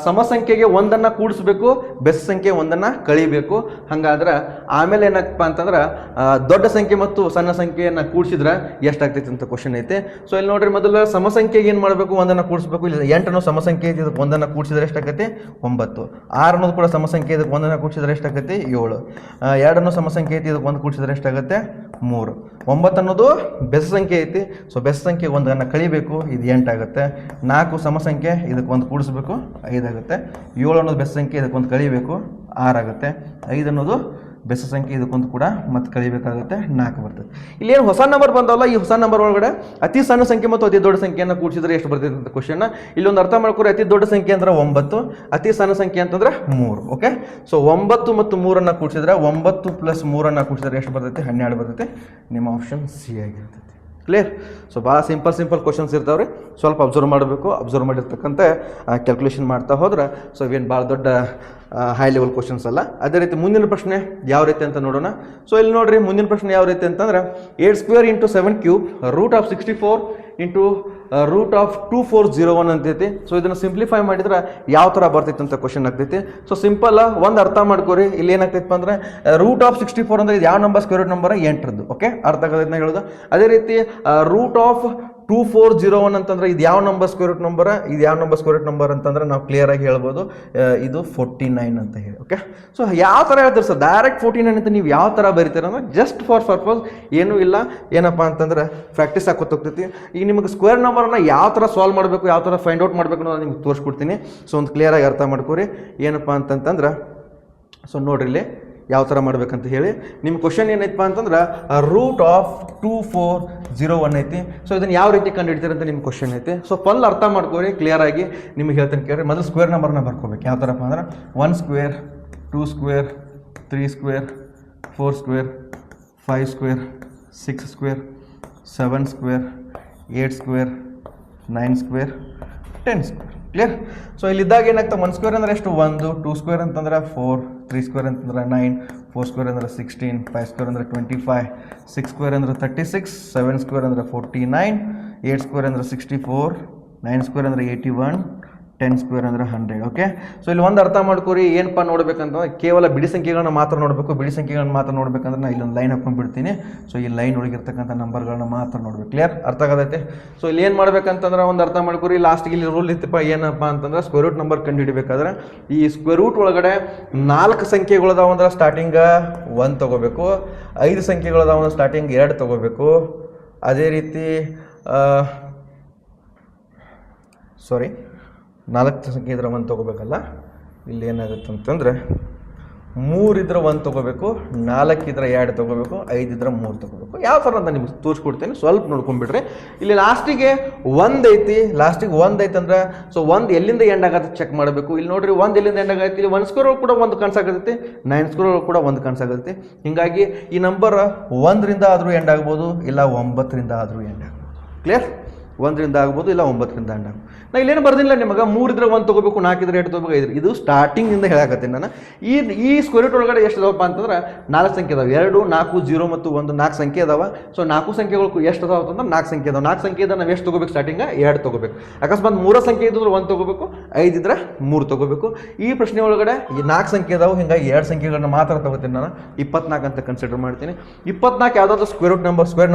ಸಮ ಸಂಖ್ಯೆಗೆ ಒಂದನ್ನು ಕೂಡಿಸ್ಬೇಕು, ಬೆಸ ಸಂಖ್ಯೆ ಒಂದನ್ನು ಕಳಿಬೇಕು. ಹಾಗಾದ್ರೆ ಆಮೇಲೆ ಏನಪ್ಪ ಅಂತಂದ್ರೆ ದೊಡ್ಡ ಸಂಖ್ಯೆ ಮತ್ತು ಸಣ್ಣ ಸಂಖ್ಯೆಯನ್ನು ಕೂಡಿಸಿದ್ರೆ ಎಷ್ಟಾಗ್ತೈತಿ ಅಂತ ಕ್ವಶನ್ ಐತೆ. ಸೊ ಇಲ್ಲಿ ನೋಡ್ರಿ, ಮೊದಲು ಸಮ ಸಂಖ್ಯೆಗೆ ಏನು ಮಾಡಬೇಕು, ಒಂದನ್ನು ಕೂಡಿಸ್ಬೇಕು. ಇಲ್ಲಿ 8 ಅನ್ನೋ ಸಮ ಸಂಖ್ಯೆ ಐತಿ, ಇದಕ್ಕೆ ಒಂದನ್ನು ಕೂಡಿಸಿದ್ರೆ ಎಷ್ಟಾಗತ್ತೆ, 9. 6 ಅನ್ನೋದು ಕೂಡ ಸಮ ಸಂಖ್ಯೆ, ಇದಕ್ಕೆ ಒಂದನ್ನು ಕೂಡಿಸಿದ್ರೆ ಎಷ್ಟಾಗತ್ತೆ, 7. 2 ಅನ್ನೋ ಸಮ ಸಂಖ್ಯೆ ಐತಿ, ಇದಕ್ಕೆ ಒಂದು ಕೂಡಿಸಿದ್ರೆ ಎಷ್ಟಾಗತ್ತೆ, 3. 9 ಅನ್ನೋದು ಬೆಸ ಸಂಖ್ಯೆ ಐತಿ, ಸೊ ಬೆಸ ಸಂಖ್ಯೆ ಒಂದನ್ನು ಕಳಿಬೇಕು, ಇದು 8 ಆಗುತ್ತೆ. 4 ಸಮ ಸಂಖ್ಯೆ, ಇದಕ್ಕೆ ಒಂದು ಕೂಡಿಸ್ಬೇಕು, 5 ಆಗುತ್ತೆ. 7 ಅನ್ನೋದು ಬೆಸ ಸಂಖ್ಯೆ, ಇದಕ್ಕೆ ಒಂದು ಕಳಿಬೇಕು, 6 ಆಗುತ್ತೆ. 5 ಅನ್ನೋದು ಬೆಸ ಸಂಖ್ಯೆ, ಇದಕ್ಕೊಂದು ಕೂಡ ಮತ್ತೆ ಕಳಿಬೇಕಾಗುತ್ತೆ, 4 ಬರ್ತದೆ. ಇಲ್ಲಿ ಏನು ಹೊಸ ನಂಬರ್ ಬಂದವಲ್ಲ, ಈ ಹೊಸ ನಂಬರ್ ಒಳಗಡೆ ಅತಿ ಸಣ್ಣ ಸಂಖ್ಯೆ ಮತ್ತು ಅತಿ ದೊಡ್ಡ ಸಂಖ್ಯೆಯನ್ನು ಕೂಡಿಸಿದ್ರೆ ಎಷ್ಟು ಬರ್ತೈತೆ ಅಂತ ಕ್ವಶನ್. ಇಲ್ಲೊಂದು ಅರ್ಥ ಮಾಡ್ಕೊರಿ, ಅತಿ ದೊಡ್ಡ ಸಂಖ್ಯೆ ಅಂದ್ರೆ 9, ಅತಿ ಸಣ್ಣ ಸಂಖ್ಯೆ ಅಂತಂದ್ರೆ 3. ಓಕೆ, ಸೊ 9 ಮತ್ತು 3 ಕೂಡಿಸಿದ್ರೆ 9 ಪ್ಲಸ್ 3 ಕೂಡಿಸಿದ್ರೆ ಎಷ್ಟು ಬರ್ತೈತೆ, 12 ಬರ್ತೈತೆ. ನಿಮ್ಮ ಆಪ್ಷನ್ ಸಿ ಆಗಿರ್ತೈತಿ. ಕ್ಲಿಯರ್? ಸೊ ಭಾಳ ಸಿಂಪಲ್ ಕ್ವಶನ್ಸ್ ಇರ್ತಾವೆ ರೀ, ಸ್ವಲ್ಪ ಅಬ್ಸರ್ವ್ ಮಾಡಬೇಕು. ಅಬ್ಸರ್ವ್ ಮಾಡಿರ್ತಕ್ಕಂಥ ಕ್ಯಾಲ್ಕುಲೇಷನ್ ಮಾಡ್ತಾ ಹೋದ್ರೆ ಸೊ ಇವೇನು ಭಾಳ ದೊಡ್ಡ ಹೈ ಲೆವೆಲ್ ಕ್ವಶನ್ಸ್ ಅಲ್ಲ. ಅದೇ ರೀತಿ ಮುಂದಿನ ಪ್ರಶ್ನೆ ಯಾವ ರೀತಿ ಅಂತ ನೋಡೋಣ. ಸೊ ಇಲ್ಲಿ ನೋಡ್ರಿ, ಮುಂದಿನ ಪ್ರಶ್ನೆ ಯಾವ ರೀತಿ ಅಂತಂದ್ರೆ 8² × 7³ √64 × √2401 ಅಂತೈತಿ. ಸೊ ಇದನ್ನು ಸಿಂಪ್ಲಿಫೈ ಮಾಡಿದ್ರೆ ಯಾವ ಥರ ಬರ್ತೈತೆ ಅಂತ ಕ್ವಶನ್ ಆಗ್ತೈತಿ. ಸೊ ಸಿಂಪಲ್ ಒಂದು ಅರ್ಥ ಮಾಡ್ಕೋರಿ, ಇಲ್ಲಿ ಏನಾಗ್ತೈತೆ ಅಂದ್ರೆ √64 ಅಂದ್ರೆ ಇದು ಯಾವ ನಂಬರ್, ಸ್ಕ್ವೇರ್ ರೂಟ್ ನಂಬರ್ 8ರದ್ದು. ಓಕೆ, ಅರ್ಥ ಆಗತೈತೆ ಹೇಳೋದು. ಅದೇ ರೀತಿ √2401 ಅಂತಂದ್ರೆ ಇದು ಯಾವ ನಂಬರ್, ಸ್ಕ್ವೇರ್ ರೂಟ್ ನಂಬರ್, ಇದು ಯಾವ ನಂಬರ್, ಸ್ಕ್ವೇರ್ ರೂಟ್ ನಂಬರ್ ಅಂತಂದ್ರೆ ನಾವು ಕ್ಲಿಯರ್ ಆಗಿ ಹೇಳ್ಬೋದು, ಇದು 49 ಅಂತ ಹೇಳಿ. ಓಕೆ, ಸೊ ಯಾವ ಥರ ಹೇಳ್ತೀರಿ ಸರ್, ಡೈರೆಕ್ಟ್ 49 ಅಂತ ನೀವು ಯಾವ ಥರ ಬರೀತೀರ ಅಂದ್ರೆ ಜಸ್ಟ್ ಫಾರ್ ಪರ್ಪಸ್, ಏನೂ ಇಲ್ಲ, ಏನಪ್ಪ ಅಂತಂದ್ರೆ ಪ್ರಾಕ್ಟೀಸ್ ಹಾಕೋತ ಹೋಗ್ತೈತಿ. ಈಗ ನಿಮಗೆ ಸ್ಕ್ವೇರ್ ನಂಬರ್ನ ಯಾವ ಥರ ಸಾಲ್ವ್ ಮಾಡಬೇಕು, ಯಾವ ಥರ ಫೈಂಡ್ ಔಟ್ ಮಾಡಬೇಕು ಅನ್ನೋದು ನಿಮ್ಗೆ ತೋರಿಸ್ಕೊಡ್ತೀನಿ. ಸೊ ಒಂದು ಕ್ಲಿಯರಾಗಿ ಅರ್ಥ ಮಾಡ್ಕೊರಿ ಏನಪ್ಪ ಅಂತಂತಂದ್ರೆ. ಸೊ ನೋಡ್ರಿ ಇಲ್ಲಿ ಯಾವ ಥರ ಮಾಡ್ಬೇಕಂತ ಹೇಳಿ. ನಿಮ್ಮ ಕ್ವಶನ್ ಏನೈತಪ್ಪ ಅಂತಂದ್ರೆ √2401 ಐತಿ. ಸೊ ಇದನ್ನು ಯಾವ ರೀತಿ ಕಂಡು ಹಿಡಿತೀರ ಅಂತ ನಿಮ್ಮ ಕ್ವಶನ್ ಐತಿ. ಸೊ ಫುಲ್ ಅರ್ಥ ಮಾಡ್ಕೋರಿ, ಕ್ಲಿಯರಾಗಿ ನಿಮಗೆ ಹೇಳ್ತೀನಿ ಕೇಳಿ. ಮೊದಲು ಸ್ಕ್ವೇರ್ ನಂಬರ್ನ ಬರ್ಕೋಬೇಕು. ಯಾವ ಥರಪ್ಪ ಅಂದ್ರೆ 1 square, 2 square, 3 square, 4 square, 5 square, 6 square, 7 square, 8 square, 9 square, 10 square. Clear? So ಇಲ್ಲಿದ್ದಾಗ ಏನಾಗ್ತದೆ, 1 ಸ್ಕ್ವೇರ್ ಅಂದರೆ ಎಷ್ಟು, 1, 2 ಸ್ಕ್ವೇರ್ ಅಂತಂದ್ರೆ 4, 3 ಸ್ಕ್ವೇರ್ ಅಂತಂದ್ರೆ 9, 4 ಸ್ಕ್ವೇರ್ ಅಂದರೆ 16, 5 ಸ್ಕ್ವೇರ್ ಅಂದರೆ 25, 6 ಸ್ಕ್ವೇರ್ ಅಂದರೆ 36, 7 ಸ್ಕ್ವೇರ್ ಅಂದರೆ 49, 8 ಸ್ಕ್ವೇರ್ ಅಂದರೆ 64, 9 ಸ್ಕ್ವೇರ್ ಅಂದರೆ 81, 10 ಸ್ಕ್ವೇರ್ ಅಂದರೆ 100. ಓಕೆ, ಸೊ ಇಲ್ಲಿ ಒಂದು ಅರ್ಥ ಮಾಡ್ಕೊರಿ, ಏನಪ್ಪ ನೋಡ್ಬೇಕಂತಂದ್ರೆ ಕೇವಲ ಬಿಡಿ ಸಂಖ್ಯೆಗಳನ್ನ ಮಾತ್ರ ನೋಡಬೇಕು. ಬಿಡಿ ಸಂಖ್ಯೆಗಳನ್ನ ಮಾತ್ರ ನೋಡ್ಬೇಕಂದ್ರೆ ನಾನು ಇಲ್ಲೊಂದು ಲೈನ್ ಹಾಕೊಂಡ್ಬಿಡ್ತೀನಿ. ಸೊ ಈ ಲೈನ್ ಒಳಗಿರ್ತಕ್ಕಂಥ ನಂಬರ್ಗಳನ್ನ ಮಾತ್ರ ನೋಡ್ಬೇಕು. ಕ್ಲಿಯರ್? ಅರ್ಥ ಆಗತೈತೆ? ಸೊ ಇಲ್ಲಿ ಏನು ಮಾಡ್ಬೇಕಂತಂದ್ರೆ ಒಂದು ಅರ್ಥ ಮಾಡ್ಕೊರಿ, ಲಾಸ್ಟಿಗೆ ಇಲ್ಲಿ ರೂಲ್ ಇತ್ತಪ್ಪ, ಏನಪ್ಪ ಅಂತಂದ್ರೆ ಸ್ಕ್ವೇರ್ ರೂಟ್ ನಂಬರ್ ಕಂಡು ಹಿಡಿಬೇಕಾದ್ರೆ ಈ ಸ್ಕ್ವೇರ್ ರೂಟ್ ಒಳಗಡೆ 4 ಸಂಖ್ಯೆಗಳದಾವ ಅಂದ್ರೆ ಸ್ಟಾರ್ಟಿಂಗ್ 1 ತೊಗೋಬೇಕು, 5 ಸಂಖ್ಯೆಗಳದಾವ ಅಂದ್ರೆ ಸ್ಟಾರ್ಟಿಂಗ್ 2 ತೊಗೋಬೇಕು. ಅದೇ ರೀತಿ 4 ಸಂಖ್ಯೆ ಇದ್ರೆ 1 ತೊಗೋಬೇಕಲ್ಲ, ಇಲ್ಲಿ ಏನಾಗುತ್ತೆ ಅಂತಂದರೆ 3 ಇದ್ರೆ 1 ತೊಗೋಬೇಕು, 4 ಇದ್ರೆ 2 ತೊಗೋಬೇಕು, 5 ಇದ್ರೆ 3 ತೊಗೋಬೇಕು. ಯಾವ ಥರ ಅಂತ ನಿಮ್ಗೆ ತೋರಿಸ್ಕೊಡ್ತೀನಿ, ಸ್ವಲ್ಪ ನೋಡ್ಕೊಂಡ್ಬಿಡ್ರಿ. ಇಲ್ಲಿ ಲಾಸ್ಟಿಗೆ 1 ಐತಿ, ಲಾಸ್ಟಿಗೆ 1 ಐತೆ ಅಂದ್ರೆ ಸೊ 1 ಎಲ್ಲಿಂದ ಎಂಡ್ ಆಗತ್ತೆ ಚೆಕ್ ಮಾಡಬೇಕು. ಇಲ್ಲಿ ನೋಡ್ರಿ, 1 ಎಲ್ಲಿಂದ ಎಂಡ್ ಆಗೈತಿ, ಇಲ್ಲಿ 1 ಸ್ಕ್ವೇರ್ ಕೂಡ 1 ಕಾಣಿಸಾಗತ್ತೆ, 9 ಸ್ಕ್ವೇರ್ ಕೂಡ 1 ಕಾಣಿಸಾಗತ್ತೆ. ಹೀಗಾಗಿ ಈ ನಂಬರ್ 1ರಿಂದ ಆದರೂ ಎಂಡ್ ಆಗ್ಬೋದು, ಇಲ್ಲ 9ರಿಂದ ಆದರೂ ಎಂಡ್ ಆಗ್ಬೋದು. ಕ್ಲಿಯರ್? 1ರಿಂದ ಆಗ್ಬೋದು, ಇಲ್ಲ 9ರಿಂದ ಎಂಡ್ ಆಗ್ಬೋದು. ನಾ ಇಲ್ಲೇನು ಬರ್ದಿಲ್ಲ ನಿಮಗೆ, 3 ಇದ್ರೆ 1 ತೊಗೋಬೇಕು, 4 ಇದ್ರೆ 2 ತೊಗೋಬೇಕು, 5. ಇದು ಸ್ಟಾರ್ಟಿಂಗಿಂದ ಹೇಳಕತ್ತೀನಿ ನಾನು. ಈ ಸ್ಕ್ವೇರ್ ರೂಟ್ ಒಳಗಡೆ ಎಷ್ಟು ಅದಾವಪ್ಪ ಅಂತಂದ್ರೆ 4 ಸಂಖ್ಯೆ ಅದಾವೆ, 2, 4, 0 ಮತ್ತು 1, 4 ಸಂಖ್ಯೆ ಅದಾವ. ಸೊ 4 ಸಂಖ್ಯೆಗಳು ಎಷ್ಟು ಅದಾವ ಅಂತಂದ್ರೆ 4 ಸಂಖ್ಯೆ ಅದಾವೆ. 4 ಸಂಖ್ಯೆ ಇದ್ದ ನಾವು ಎಷ್ಟು ತೊಗೋಬೇಕು, ಸ್ಟಾರ್ಟಿಂಗ್ 2 ತೊಗೋಬೇಕು. ಅಕಸ್ಮಾತ್ 3 ಸಂಖ್ಯೆ ಇದ್ದರೆ 1 ತೊಗೋಬೇಕು, 5 ಇದ್ರೆ 3 ತೊಗೋಬೇಕು. ಈ ಪ್ರಶ್ನೆ ಒಳಗಡೆ ಈ 4 ಸಂಖ್ಯೆ ಅದಾವೆ, ಹೀಗಾಗಿ 2 ಸಂಖ್ಯೆಗಳನ್ನ ಮಾತ್ರ ತೊಗೋತೀನಿ ನಾನು. 24 ಅಂತ ಕನ್ಸಿಡರ್ ಮಾಡ್ತೀನಿ. 24 ಯಾವುದಾದ್ರು ಸ್ಕ್ವೇರ್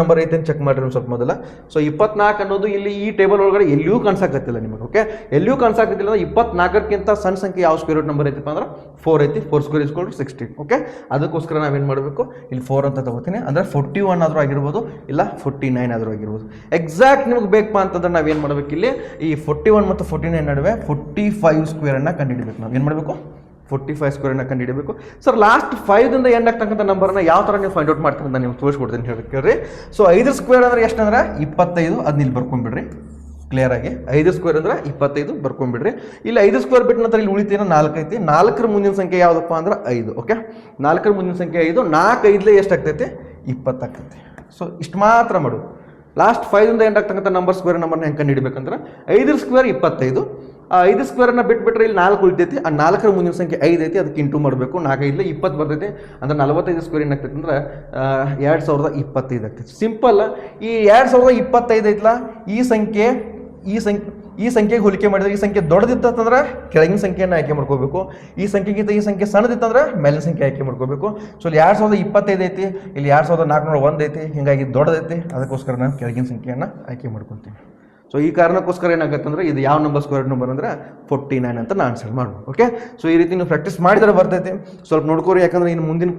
ನಂಬರ್ ಐತೆ ಅಂತ ಚೆಕ್ ಮಾಡಿರಿ ಸ್ವಲ್ಪ ಮೊದಲ. ಸೊ 24 ಅನ್ನೋದು ಇಲ್ಲಿ ಈ ಟೇಬಲ್ ಒಳಗಡೆ ಎಲ್ಲಿಯೂ ಕಾಣಿಸಾಕತ್ತಿಲ್ಲ ನಿಮಗೆ. ಓಕೆ, ಎಲ್ಲಿಯೂ ಕಾಣಿಸಾಕತ್ತಿಲ್ಲ ಅಂದ್ರೆ 24ಕ್ಕಿಂತ ಸಣ್ಣ ಸಂಖ್ಯೆ ಯಾವ ಸ್ಕ್ವೇರ್ ರೂಟ್ ನಂಬರ್ ಐತಿಪ್ಪ ಅಂದ್ರೆ 4 ಐತಿ. 4 ಸ್ಕ್ವೇರ್ = 16. ಓಕೆ, ಅದಕ್ಕೋಸ್ಕರ ನಾವೇನು ಮಾಡಬೇಕು, ಇಲ್ಲಿ 4 ಅಂತ ತಗೋತೀನಿ. ಅಂದರೆ 41 ಆದರೂ ಆಗಿರ್ಬೋದು, ಇಲ್ಲ 49 ಆದರೂ ಆಗಿರ್ಬೋದು. ಎಕ್ಸಾಕ್ಟ್ ನಿಮ್ಗೆ ಬೇಕಪ್ಪ ಅಂತಂದ್ರೆ ನಾವೇನು ಮಾಡಬೇಕು, ಇಲ್ಲಿ ಈ 41 ಮತ್ತು 49 ನಡುವೆ 45 ಸ್ಕ್ವೇರನ್ನು ಕಂಡುಹಿಡಬೇಕು. ನಾವು ಏನು ಮಾಡಬೇಕು, 45 ಸ್ಕ್ವೇರನ್ನು ಕಂಡುಹಿಡಬೇಕು. ಸರ್ ಲಾಸ್ಟ್ 5ದಿಂದ ಎಂಡ್ ಆಗ್ತಕ್ಕಂಥ ನಂಬರ್ನ ಯಾವ ಥರ ನೀವು ಫೈಂಡ್ ಔಟ್ ಮಾಡ್ತೀನಿ ಅಂತ ನೀವು ತೋರಿಸ್ಕೊಡ್ತೀನಿ ಹೇಳ್ರಿ. ಸೊ 5 ಸ್ಕ್ವೇರ್ ಅಂದರೆ ಎಷ್ಟು ಅಂದ್ರೆ 25, ಅದನ್ನ ಇಲ್ಲಿ ಬರ್ಕೊಂಡ್ಬಿಡ್ರಿ ಕ್ಲಿಯರ್ ಆಗಿ. 5 ಸ್ಕ್ವೇರ್ ಅಂದ್ರೆ 25 ಬರ್ಕೊಂಡ್ಬಿಡ್ರಿ. ಇಲ್ಲಿ 5 ಸ್ಕ್ವೇರ್ ಬಿಟ್ಟು ನಂತರ ಇಲ್ಲಿ ಉಳಿತೇನೋ 4 ಐತಿ. 4ರ ಮುಂದಿನ ಸಂಖ್ಯೆ ಯಾವುದಪ್ಪ ಅಂದ್ರೆ 5. ಓಕೆ, 4ರ ಮುಂದಿನ ಸಂಖ್ಯೆ 5. 4 5 ಎಷ್ಟಾಗ್ತೈತಿ, 20 ಆಗ್ತೈತಿ. ಸೊ ಇಷ್ಟು ಮಾತ್ರ ಮಾಡು. ಲಾಸ್ಟ್ 5ದಿಂದ ಎಂಡ್ ಆಗ್ತಕ್ಕಂಥ ಸ್ಕ್ವೇರ್ ನಂಬರ್ನ ಹೆಂಗೆ ಕಂಡು ಹಿಡಿಬೇಕಂದ್ರೆ 5 ಸ್ಕ್ವೇರ್ 25, ಆ 5 ಸ್ಕ್ವೇರನ್ನು ಬಿಟ್ಬಿಟ್ರೆ ಇಲ್ಲಿ 4 ಉಳಿತೈತಿ. ಆ 4ರ ಮುಂದಿನ ಸಂಖ್ಯೆ 5 ಐತಿ, ಅದಕ್ಕೆ ಇಂಟು ಮಾಡಬೇಕು. 4 5 20 ಬರ್ತೈತಿ. ಅಂದ್ರೆ 45 ಸ್ಕ್ವೇರ್ ಏನಾಗ್ತೈತಿ ಅಂದ್ರೆ 2025 ಆಗ್ತೈತಿ. ಸಿಂಪಲ್. ಈ 2025 ಐತಲ್ಲ, ಈ ಸಂಖ್ಯೆಗೆ ಹೋಲಿಕೆ ಮಾಡಿದ್ರೆ ಈ ಸಂಖ್ಯೆ ದೊಡ್ಡದಿತ್ತಂದ್ರೆ ಕೆಳಗಿನ ಸಂಖ್ಯೆಯನ್ನು ಆಯ್ಕೆ ಮಾಡ್ಕೋಬೇಕು. ಈ ಸಂಖ್ಯೆಗಿಂತ ಈ ಸಂಖ್ಯೆ ಸಣ್ಣದಿತ್ತಂದ್ರೆ ಮೇಲಿನ ಸಂಖ್ಯೆ ಆಯ್ಕೆ ಮಾಡ್ಕೋಬೇಕು. ಸೊ ಇಲ್ಲಿ 2025 ಐತಿ, ಇಲ್ಲಿ 2401 ಐತಿ, ಹೀಗಾಗಿ ದೊಡ್ಡದೈತಿ. ಅದಕ್ಕೋಸ್ಕರ ನಾನು ಕೆಳಗಿನ ಸಂಖ್ಯೆಯನ್ನು ಆಯ್ಕೆ ಮಾಡ್ಕೊತೀನಿ. ಸೊ ಈ ಕಾರಣಕ್ಕೋಸ್ಕರ ಏನಾಗುತ್ತೆ ಅಂದರೆ ಇದು ಯಾವ ನಂಬರ್ ಸ್ಕ್ವೇರ್ ನಂಬರ್ ಅಂದರೆ 49 ಅಂತ ನಾನು ಆನ್ಸರ್ ಮಾಡ್ಬೋದು. ಓಕೆ, ಸೊ ಈ ರೀತಿ ನೀವು ಪ್ರಾಕ್ಟೀಸ್ ಮಾಡಿದರೆ ಬರ್ತೈತಿ. ಸ್ವಲ್ಪ ನೋಡ್ಕೋರಿ, ಯಾಕಂದರೆ ಇನ್ನು ಮುಂದಿನ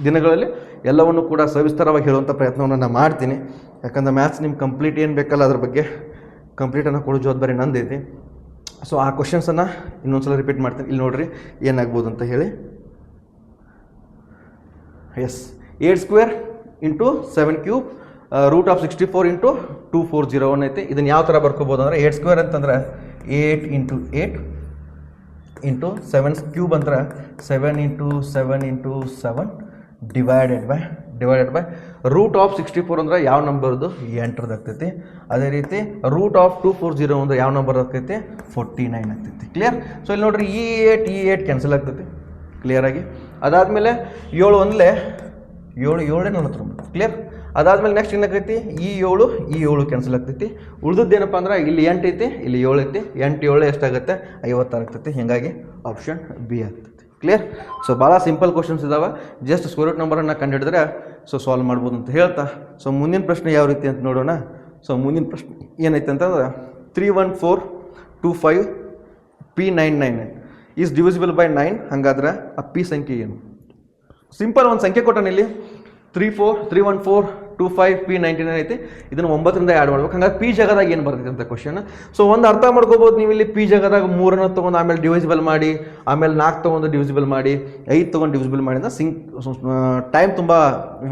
ದಿನಗಳಲ್ಲಿ ಎಲ್ಲವನ್ನು ಕೂಡ ಸವಿಸ್ತಾರವಾಗಿ ಹೇಳುವಂಥ ಪ್ರಯತ್ನವನ್ನು ನಾನು ಮಾಡ್ತೀನಿ. ಯಾಕಂದರೆ ಮ್ಯಾಥ್ಸ್ ನಿಮ್ಗೆ ಕಂಪ್ಲೀಟ್ ಏನು ಬೇಕಲ್ಲ ಅದ್ರ ಬಗ್ಗೆ ಕಂಪ್ಲೀಟನ್ನು ಕೊಡೋ ಜವಾಬ್ದಾರಿ ನಂದೈತಿ. ಸೊ ಆ ಕ್ವಶನ್ಸನ್ನು ಇನ್ನೊಂದ್ಸಲ ರಿಪೀಟ್ ಮಾಡ್ತೀನಿ. ಇಲ್ಲಿ ನೋಡಿರಿ ಏನಾಗ್ಬೋದು ಅಂತ ಹೇಳಿ. Yes, 8 square into 7 cube root of 64 into 2401 ಐತಿ. ಇದನ್ನು ಯಾವ ಥರ ಬರ್ಕೋಬೋದು ಅಂದರೆ 8 ಸ್ಕ್ವೇರ್ ಅಂತಂದ್ರೆ 8 ಇಂಟು 8 ಇಂಟು 7 ಕ್ಯೂಬ್ ಅಂದ್ರೆ 7 into 7 into 7 divided by root of 64 ಅಂದ್ರೆ ಯಾವ ನಂಬರ್ದು 8 ಆಗ್ತೈತಿ. ಅದೇ ರೀತಿ ರೂಟ್ ಆಫ್ 240 ಅಂದ್ರೆ ಯಾವ ನಂಬರ್ ಆಗ್ತೈತಿ 49 ಆಗ್ತೈತಿ. ಕ್ಲಿಯರ್. ಸೊ ಇಲ್ಲಿ ನೋಡ್ರಿ ಈ 8 ಕ್ಯಾನ್ಸಲ್ ಆಗ್ತೈತಿ ಕ್ಲಿಯರಾಗಿ. ಅದಾದಮೇಲೆ 7 ಒಂದಲೇ 7 ಕ್ಲಿಯರ್. ಅದಾದಮೇಲೆ ನೆಕ್ಸ್ಟ್ ಏನಾಗೈತಿ ಈ 7 ಕ್ಯಾನ್ಸಲ್ ಆಗ್ತೈತಿ. ಉಳಿದದ್ದೇನಪ್ಪ ಅಂದ್ರೆ ಇಲ್ಲಿ 8 ಐತಿ, ಇಲ್ಲಿ 7 ಐತಿ. 8 7 ಎಷ್ಟಾಗುತ್ತೆ 56 ಆಗ್ತೈತಿ. ಹೀಗಾಗಿ ಆಪ್ಷನ್ ಬಿ ಆಗ್ತೈತಿ. ಕ್ಲಿಯರ್. ಸೊ ಭಾಳ ಸಿಂಪಲ್ ಕ್ವಶನ್ಸ್ ಇದಾವೆ. ಜಸ್ಟ್ ಸ್ಕ್ವೇರ್ ರೂಟ್ ನಂಬರನ್ನು ಕಂಡುಹಿಡಿದ್ರೆ ಸೊ ಸಾಲ್ವ್ ಮಾಡ್ಬೋದು ಅಂತ ಹೇಳ್ತಾ, ಸೊ ಮುಂದಿನ ಪ್ರಶ್ನೆ ಯಾವ ರೀತಿ ಅಂತ ನೋಡೋಣ. ಸೊ ಮುಂದಿನ ಪ್ರಶ್ನೆ ಏನೈತೆ ಅಂತಂದ್ರೆ 31425 P999 ಈಸ್ ಡಿವಿಸಿಬಲ್ ಬೈ 9. ಹಾಗಾದ್ರೆ ಆ ಪಿ ಸಂಖ್ಯೆ ಏನು? ಸಿಂಪಲ್ ಒಂದು ಸಂಖ್ಯೆ ಕೊಟ್ಟಾನೆ ಇಲ್ಲಿ 31425 P99 ಐತಿ. ಇದನ್ನು 9ರಿಂದ ಆ್ಯಡ್ ಮಾಡ್ಬೇಕು. ಹಂಗಾಗಿ ಪಿ ಜಾಗದಾಗ ಏನು ಬರ್ತೈತೆ ಅಂತ ಕ್ವಶನ್. ಸೊ ಒಂದು ಅರ್ಥ ಮಾಡ್ಕೋಬೋದು ನೀವು. ಇಲ್ಲಿ ಪಿ ಜಾಗದಾಗ 3 ತೊಗೊಂಡು ಆಮೇಲೆ ಡಿವಿಸಿಬಲ್ ಮಾಡಿ, ಆಮೇಲೆ 4 ತೊಗೊಂಡು ಡಿವಿಸಿಬಲ್ ಮಾಡಿ, 5 ತೊಗೊಂಡು ಡಿವಿಸಿಬಲ್ ಮಾಡಿದ್ರೆ ಟೈಮ್ ತುಂಬ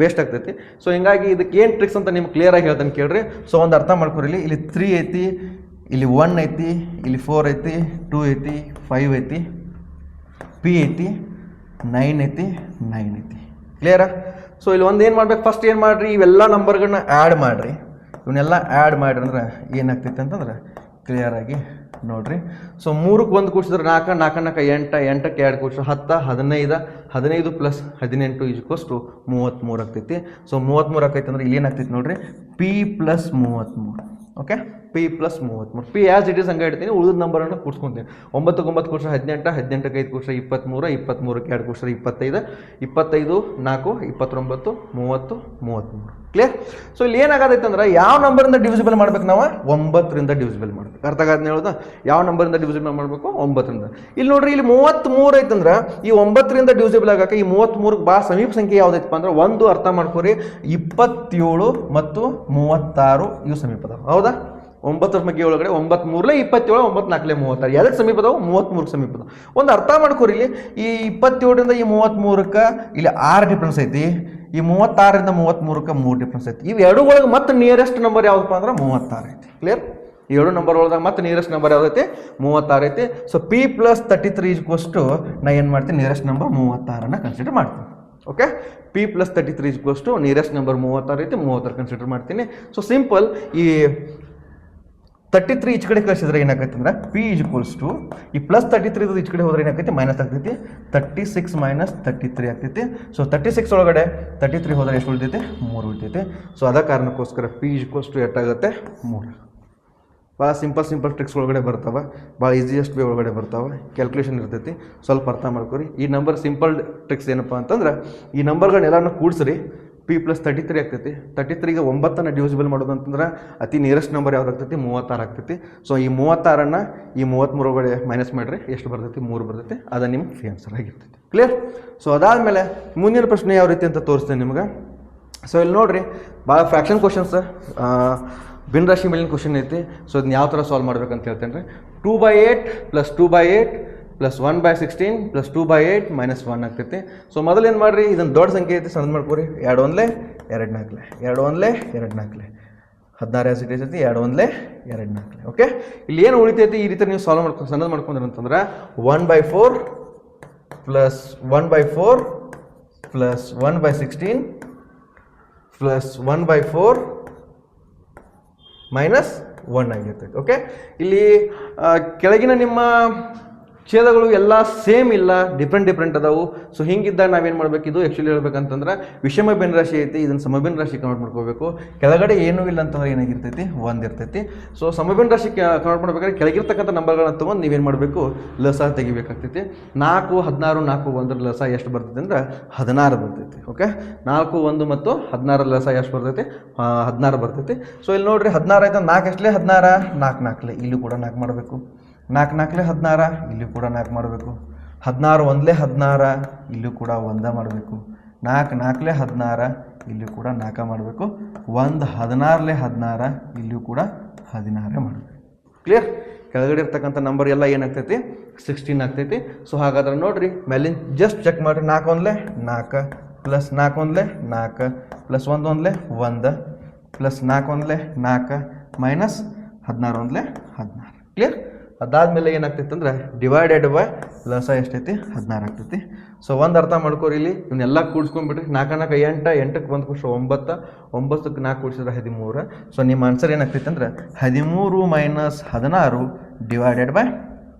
ವೇಸ್ಟ್ ಆಗ್ತೈತಿ. ಸೊ ಹಿಂಗಾಗಿ ಇದಕ್ಕೆ ಏನು ಟ್ರಿಕ್ಸ್ ಅಂತ ನಿಮ್ಗೆ ಕ್ಲಿಯರಾಗಿ ಹೇಳ್ತಾನೆ ಕೇಳ್ರಿ. ಸೊ ಒಂದು ಅರ್ಥ ಮಾಡ್ಕೊರಿ. ಇಲ್ಲಿ 3 ಐತಿ, ಇಲ್ಲಿ 1 ಐತಿ, ಇಲ್ಲಿ 4 ಐತಿ, 2 ಐತಿ, 5 ಐತಿ, ಪಿ ಐತಿ, 9 ಐತಿ, 9 ಐತಿ. ಕ್ಲಿಯರಾ? ಸೊ ಇಲ್ಲಿ ಒಂದು ಏನು ಮಾಡ್ಬೇಕು, ಫಸ್ಟ್ ಏನು ಮಾಡಿರಿ, ಇವೆಲ್ಲ ನಂಬರ್ಗಳನ್ನ ಆ್ಯಡ್ ಮಾಡಿರಿ. ಇವನ್ನೆಲ್ಲ ಆ್ಯಡ್ ಮಾಡಿರಿ ಅಂದ್ರೆ ಏನಾಗ್ತೈತೆ ಅಂತಂದ್ರೆ ಕ್ಲಿಯರಾಗಿ ನೋಡಿರಿ. ಸೊ 3ಕ್ಕೆ 1 ಕೂಡಿಸಿದ್ರೆ 4, 4 4 8, 8ಕ್ಕೆ 2 ಕೂಡಿಸಿದ್ರೆ 10, 15, 15 ಪ್ಲಸ್ 18 ಈಜ್ಕೋಸ್ಟು 33 ಆಗ್ತೈತಿ. ಸೊ 33 ಆಗ್ತೈತೆ ಅಂದ್ರೆ ಇಲ್ಲಿ ಏನಾಗ್ತೈತಿ ನೋಡಿರಿ, P plus 33. Okay, P plus 33. P as it is ಹಂಗೆ ಇಡ್ತೀನಿ. ಉಳಿದ ನಂಬರನ್ನು ಕೂಡ್ಸ್ಕೊತೀನಿ. 9ಕ್ಕೆ 9 ಕೂಡಿಸ್ರೆ 18, 18ಕ್ಕೆ 5 ಕೂಡಿಸ್ರೆ 23, 23ಕ್ಕೆ 2 ಕೂಡಿಸ್ರೆ 25, 25 4 29 30 33. ಕ್ಲಿಯರ್. ಸೊ ಇಲ್ಲಿ ಏನಾಗತೈತೆ ಅಂದ್ರೆ ಯಾವ ನಂಬರಿಂದ ಡಿವಿಸಿಬಲ್ ಮಾಡ್ಬೇಕು ನಾವು 9ರಿಂದ ಡಿವಿಸಿಬಲ್ ಮಾಡ್ಬೇಕು. ಅರ್ಥ ಆಗತ್ತೆ ಹೇಳೋದು. ಯಾವ ನಂಬರಿಂದ ಡಿವಿಸಿಬಲ್ ಮಾಡಬೇಕು 9ರಿಂದ. ಇಲ್ಲಿ ನೋಡ್ರಿ ಇಲ್ಲಿ 33 ಐತಂದ್ರೆ ಈ 9ರಿಂದ ಡಿವಿಸಿಬಲ್ ಆಗಕ್ಕೆ ಈ 33ಗೆ ಭಾಳ ಸಮೀಪ ಸಂಖ್ಯೆ ಯಾವ್ದೈತಪ್ಪ ಅಂದ್ರೆ ಒಂದು ಅರ್ಥ ಮಾಡ್ಕೊರಿ, 27 ಮತ್ತು 36 ಇವು ಸಮೀಪ ಅದಾವ. ಹೌದಾ? 9 ಬಗ್ಗೆ ಒಳಗಡೆ 9 3 27, 9 4 36. ಎದಕ್ಕೆ ಸಮೀಪ ಅದಾವು? 33 ಸಮೀಪ ಅದಾವ. ಒಂದು ಅರ್ಥ ಮಾಡ್ಕೊರಿ, ಇಲ್ಲಿ ಈ 27ರಿಂದ ಈ 33ಕ್ಕೆ ಇಲ್ಲಿ 6 ಡಿಫ್ರೆನ್ಸ್ ಐತಿ. ಈ 36ರಿಂದ 33ಕ್ಕೆ 3 ಡಿಫ್ರೆನ್ಸ್ ಐತಿ. ಇವು ಎರಡು ಒಳಗೆ ಮತ್ತೆ ನಿಯರೆಸ್ಟ್ ನಂಬರ್ ಯಾವ್ದಪ್ಪ ಅಂದ್ರೆ 36 ಐತಿ. ಕ್ಲಿಯರ್. ಈ 2 ನಂಬರ್ ಒಳದಾಗ ಮತ್ತೆ ನಿಯರೆಸ್ಟ್ ನಂಬರ್ ಯಾವ್ದೈತಿ 36 ಐತಿ. ಸೊ ಪಿ ಪ್ಲಸ್ 33 ಈಕ್ವಸ್ಟು ನಾ ಏನು ಮಾಡ್ತೀನಿ, ನಿಯರೆಸ್ಟ್ ನಂಬರ್ 36 ಕನ್ಸಿಡರ್ ಮಾಡ್ತೀನಿ. Okay, P plus 33 equals to nearest number 36 ಐತಿ, 36 ಕನ್ಸಿಡರ್ ಮಾಡ್ತೀನಿ. So simple. ಈ 33 ಈಚ್ ಕಡೆ ಕಳಿಸಿದ್ರೆ ಏನಾಗೈತೆ ಅಂದ್ರೆ ಪಿ ಈಕ್ವಲ್ಸ್ ಟು ಈ ಪ್ಲಸ್ 33 ಈಚ್ ಕಡೆ ಹೋದ್ರೆ ಏನಾಗೈತಿ ಮೈನಸ್ ಆಗ್ತೈತಿ. 36 ಮೈನಸ್ 33 ಆಗ್ತೈತಿ. ಸೊ 36 ಒಳಗಡೆ 33 ಹೋದ್ರೆ ಎಷ್ಟು ಉಳಿತೈತಿ 3 ಉಳಿತೈತಿ. ಸೊ ಅದ ಕಾರಣಕ್ಕೋಸ್ಕರ ಪಿ ಈಕ್ವಲ್ಸ್ ಟು ಎಷ್ಟಾಗುತ್ತೆ 3. ಭಾಳ ಸಿಂಪಲ್ ಟ್ರಿಕ್ಸ್ ಒಳಗಡೆ ಬರ್ತಾವೆ, ಭಾಳ ಈಸಿಯೆಸ್ಟ್ ವೇ ಒಳಗಡೆ ಬರ್ತಾವೆ. ಕ್ಯಾಲ್ಕುಲೇಷನ್ ಇರ್ತೈತಿ, ಸ್ವಲ್ಪ ಅರ್ಥ ಮಾಡ್ಕೊರಿ. ಈ ನಂಬರ್ ಸಿಂಪಲ್ ಟ್ರಿಕ್ಸ್ ಏನಪ್ಪ ಅಂತಂದ್ರೆ ಈ ನಂಬರ್ಗಳನ್ನೆಲ್ಲನೂ ಕೂಡಿಸ್ರಿ. ಪಿ ಪ್ಲಸ್ 33 ಆಗ್ತೈತಿ. 33ಗೆ 9 ಡಿವಿಸಿಬಲ್ ಮಾಡೋದು ಅಂತಂದ್ರೆ ಅತಿ ನಿಯರೆಸ್ಟ್ ನಂಬರ್ ಯಾವ್ದು ಆಗ್ತೈತಿ 36 ಆಗ್ತೈತಿ. ಸೊ ಈ 36 ಈ 33 ಒಳಗಡೆ ಮೈನಸ್ ಮಾಡಿರಿ ಎಷ್ಟು ಬರ್ತೈತಿ 3 ಬರ್ತೈತಿ. ಅದು ನಿಮ್ಗೆ ಫ್ರೀ ಆನ್ಸರ್ ಆಗಿರ್ತೈತಿ. ಕ್ಲಿಯರ್. ಸೊ ಅದಾದಮೇಲೆ ಮುಂದಿನ ಪ್ರಶ್ನೆ ಯಾವ ರೀತಿ ಅಂತ ತೋರಿಸ್ತೇನೆ ನಿಮ್ಗೆ. ಸೊ ಇಲ್ಲಿ ನೋಡಿರಿ, ಭಾಳ ಫ್ರ್ಯಾಕ್ಷನ್ ಕ್ವಶನ್ಸ್, ಭಿನ್ನರಾಶಿ ಮೇಲಿನ ಕ್ವಶನ್ ಐತಿ. ಸೊ ಅದನ್ನ ಯಾವ ಥರ ಸಾಲ್ವ್ ಮಾಡ್ಬೇಕಂತ ಹೇಳ್ತೇನೆ ರೀ. 2/8 ಪ್ಲಸ್ 2/8 ಪ್ಲಸ್ 1/16 ಪ್ಲಸ್ 2/8 ಮೈನಸ್ 1 ಆಗ್ತೈತಿ. ಸೊ ಮೊದಲು ಏನು ಮಾಡಿರಿ, ಇದನ್ನು ದೊಡ್ಡ ಸಂಖ್ಯೆ ಐತಿ, ಸಣ್ಣ ಮಾಡ್ಕೊರಿ. 2 1 2 4 2 1 2 4 16 ಆಸಿಡ್ ಐತಿ. 2 1 2 4. ಓಕೆ, ಇಲ್ಲಿ ಏನು ಉಳಿತೈತಿ ಈ ರೀತಿ ನೀವು ಸಾಲ್ವ್ ಮಾಡ್ಕೊಂಡು ಸಣ್ಣದು ಮಾಡ್ಕೊಂಡ್ರಿ ಅಂತಂದ್ರೆ 1/4 ಪ್ಲಸ್ 1/4 ಪ್ಲಸ್ 1/16 ಪ್ಲಸ್ 1/4 ಮೈನಸ್ 1 ಆಗಿರ್ತೈತಿ. ಓಕೆ, ಇಲ್ಲಿ ಕೆಳಗಿನ ನಿಮ್ಮ ಛೇದಗಳು ಎಲ್ಲ ಸೇಮ್ ಇಲ್ಲ, ಡಿಫ್ರೆಂಟ್ ಅದಾವು. ಸೊ ಹಿಂಗಿದ್ದಾಗ ನಾವೇನು ಮಾಡಬೇಕು, ಇದು ಆ್ಯಕ್ಚುಲಿ ಹೇಳ್ಬೇಕಂತಂದ್ರೆ ವಿಷಮ ಭಿನ್ನರಾಶಿ ಐತಿ, ಇದನ್ನು ಸಮಭಿನ್ನ ರಾಶಿ ಕನ್ವರ್ಟ್ ಮಾಡ್ಕೋಬೇಕು. ಕೆಳಗಡೆ ಏನೂ ಇಲ್ಲ ಅಂತಂದ್ರೆ ಏನಾಗಿರ್ತೈತಿ, 1 ಇರ್ತೈತಿ. ಸೊ ಸಮಭಿನ್ನ ರಾಶಿ ಕನ್ವರ್ಟ್ ಮಾಡ್ಬೇಕಾದ್ರೆ ಕೆಳಗಿರ್ತಕ್ಕಂಥ ನಂಬರ್ಗಳನ್ನ ತೊಗೊಂಡು ನೀವೇನು ಮಾಡಬೇಕು, ಲಸ ತೆಗಿಬೇಕಾಗ್ತೈತಿ. 4, 16, 4, 1 ಲಸ ಎಷ್ಟು ಬರ್ತೈತಿ ಅಂದ್ರೆ 16 ಬರ್ತೈತಿ. ಓಕೆ, 4, 1 ಮತ್ತು 16 ಲಸ ಎಷ್ಟು ಬರ್ತೈತಿ, 16 ಬರ್ತೈತಿ. ಸೊ ಇಲ್ಲಿ ನೋಡ್ರಿ 16 ಆಯ್ತು, 4 ಎಷ್ಟಲೇ 16, 4 4ಲೇ ಇಲ್ಲೂ ಕೂಡ 4 ಮಾಡಬೇಕು. 4 4ಲೇ 16, ಇಲ್ಲೂ ಕೂಡ 4 ಮಾಡಬೇಕು. 16 1ಲೇ 16, ಇಲ್ಲೂ ಕೂಡ 1 ಮಾಡಬೇಕು. 4 4ಲೇ 16, ಇಲ್ಲೂ ಕೂಡ 4 ಮಾಡಬೇಕು. 1 16ಲೇ 16, ಇಲ್ಲೂ ಕೂಡ 16 ಮಾಡಬೇಕು. ಕ್ಲಿಯರ್? ಕೆಳಗಡೆ ಇರ್ತಕ್ಕಂಥ ನಂಬರ್ ಎಲ್ಲ ಏನಾಗ್ತೈತಿ, 16 ಆಗ್ತೈತಿ. ಸೊ ಹಾಗಾದ್ರೆ ನೋಡ್ರಿ ಮೇಲಿನ ಜಸ್ಟ್ ಚೆಕ್ ಮಾಡಿರಿ. 4 1ಲೇ 4 plus 4 1ಲೇ 4 plus 1 1ಲೇ 1 plus 4 1ಲೇ 4 minus 16 1ಲೇ 16. Clear? ಅದಾದಮೇಲೆ ಏನಾಗ್ತೈತೆ ಅಂದ್ರೆ ಡಿವೈಡೆಡ್ ಬೈ ಲಸ ಎಷ್ಟೈತಿ, 16 ಆಗ್ತೈತಿ. ಸೊ ಒಂದು ಅರ್ಥ ಮಾಡ್ಕೋರಿ, ಇಲ್ಲಿ ಇವನ್ನೆಲ್ಲ ಕೂಡಿಸ್ಕೊಂಡ್ಬಿಟ್ರಿ. 4 4 8, 8ಕ್ಕೆ 1 ಕೂಡಿಸ್ 9, 9ಕ್ಕೆ 4 ಕೂಡಿಸಿದ್ರೆ 13. ಸೊ ನಿಮ್ಮ ಆನ್ಸರ್ ಏನಾಗ್ತೈತೆ ಅಂದ್ರೆ 13 ಮೈನಸ್ 16 ಡಿವೈಡೆಡ್ ಬೈ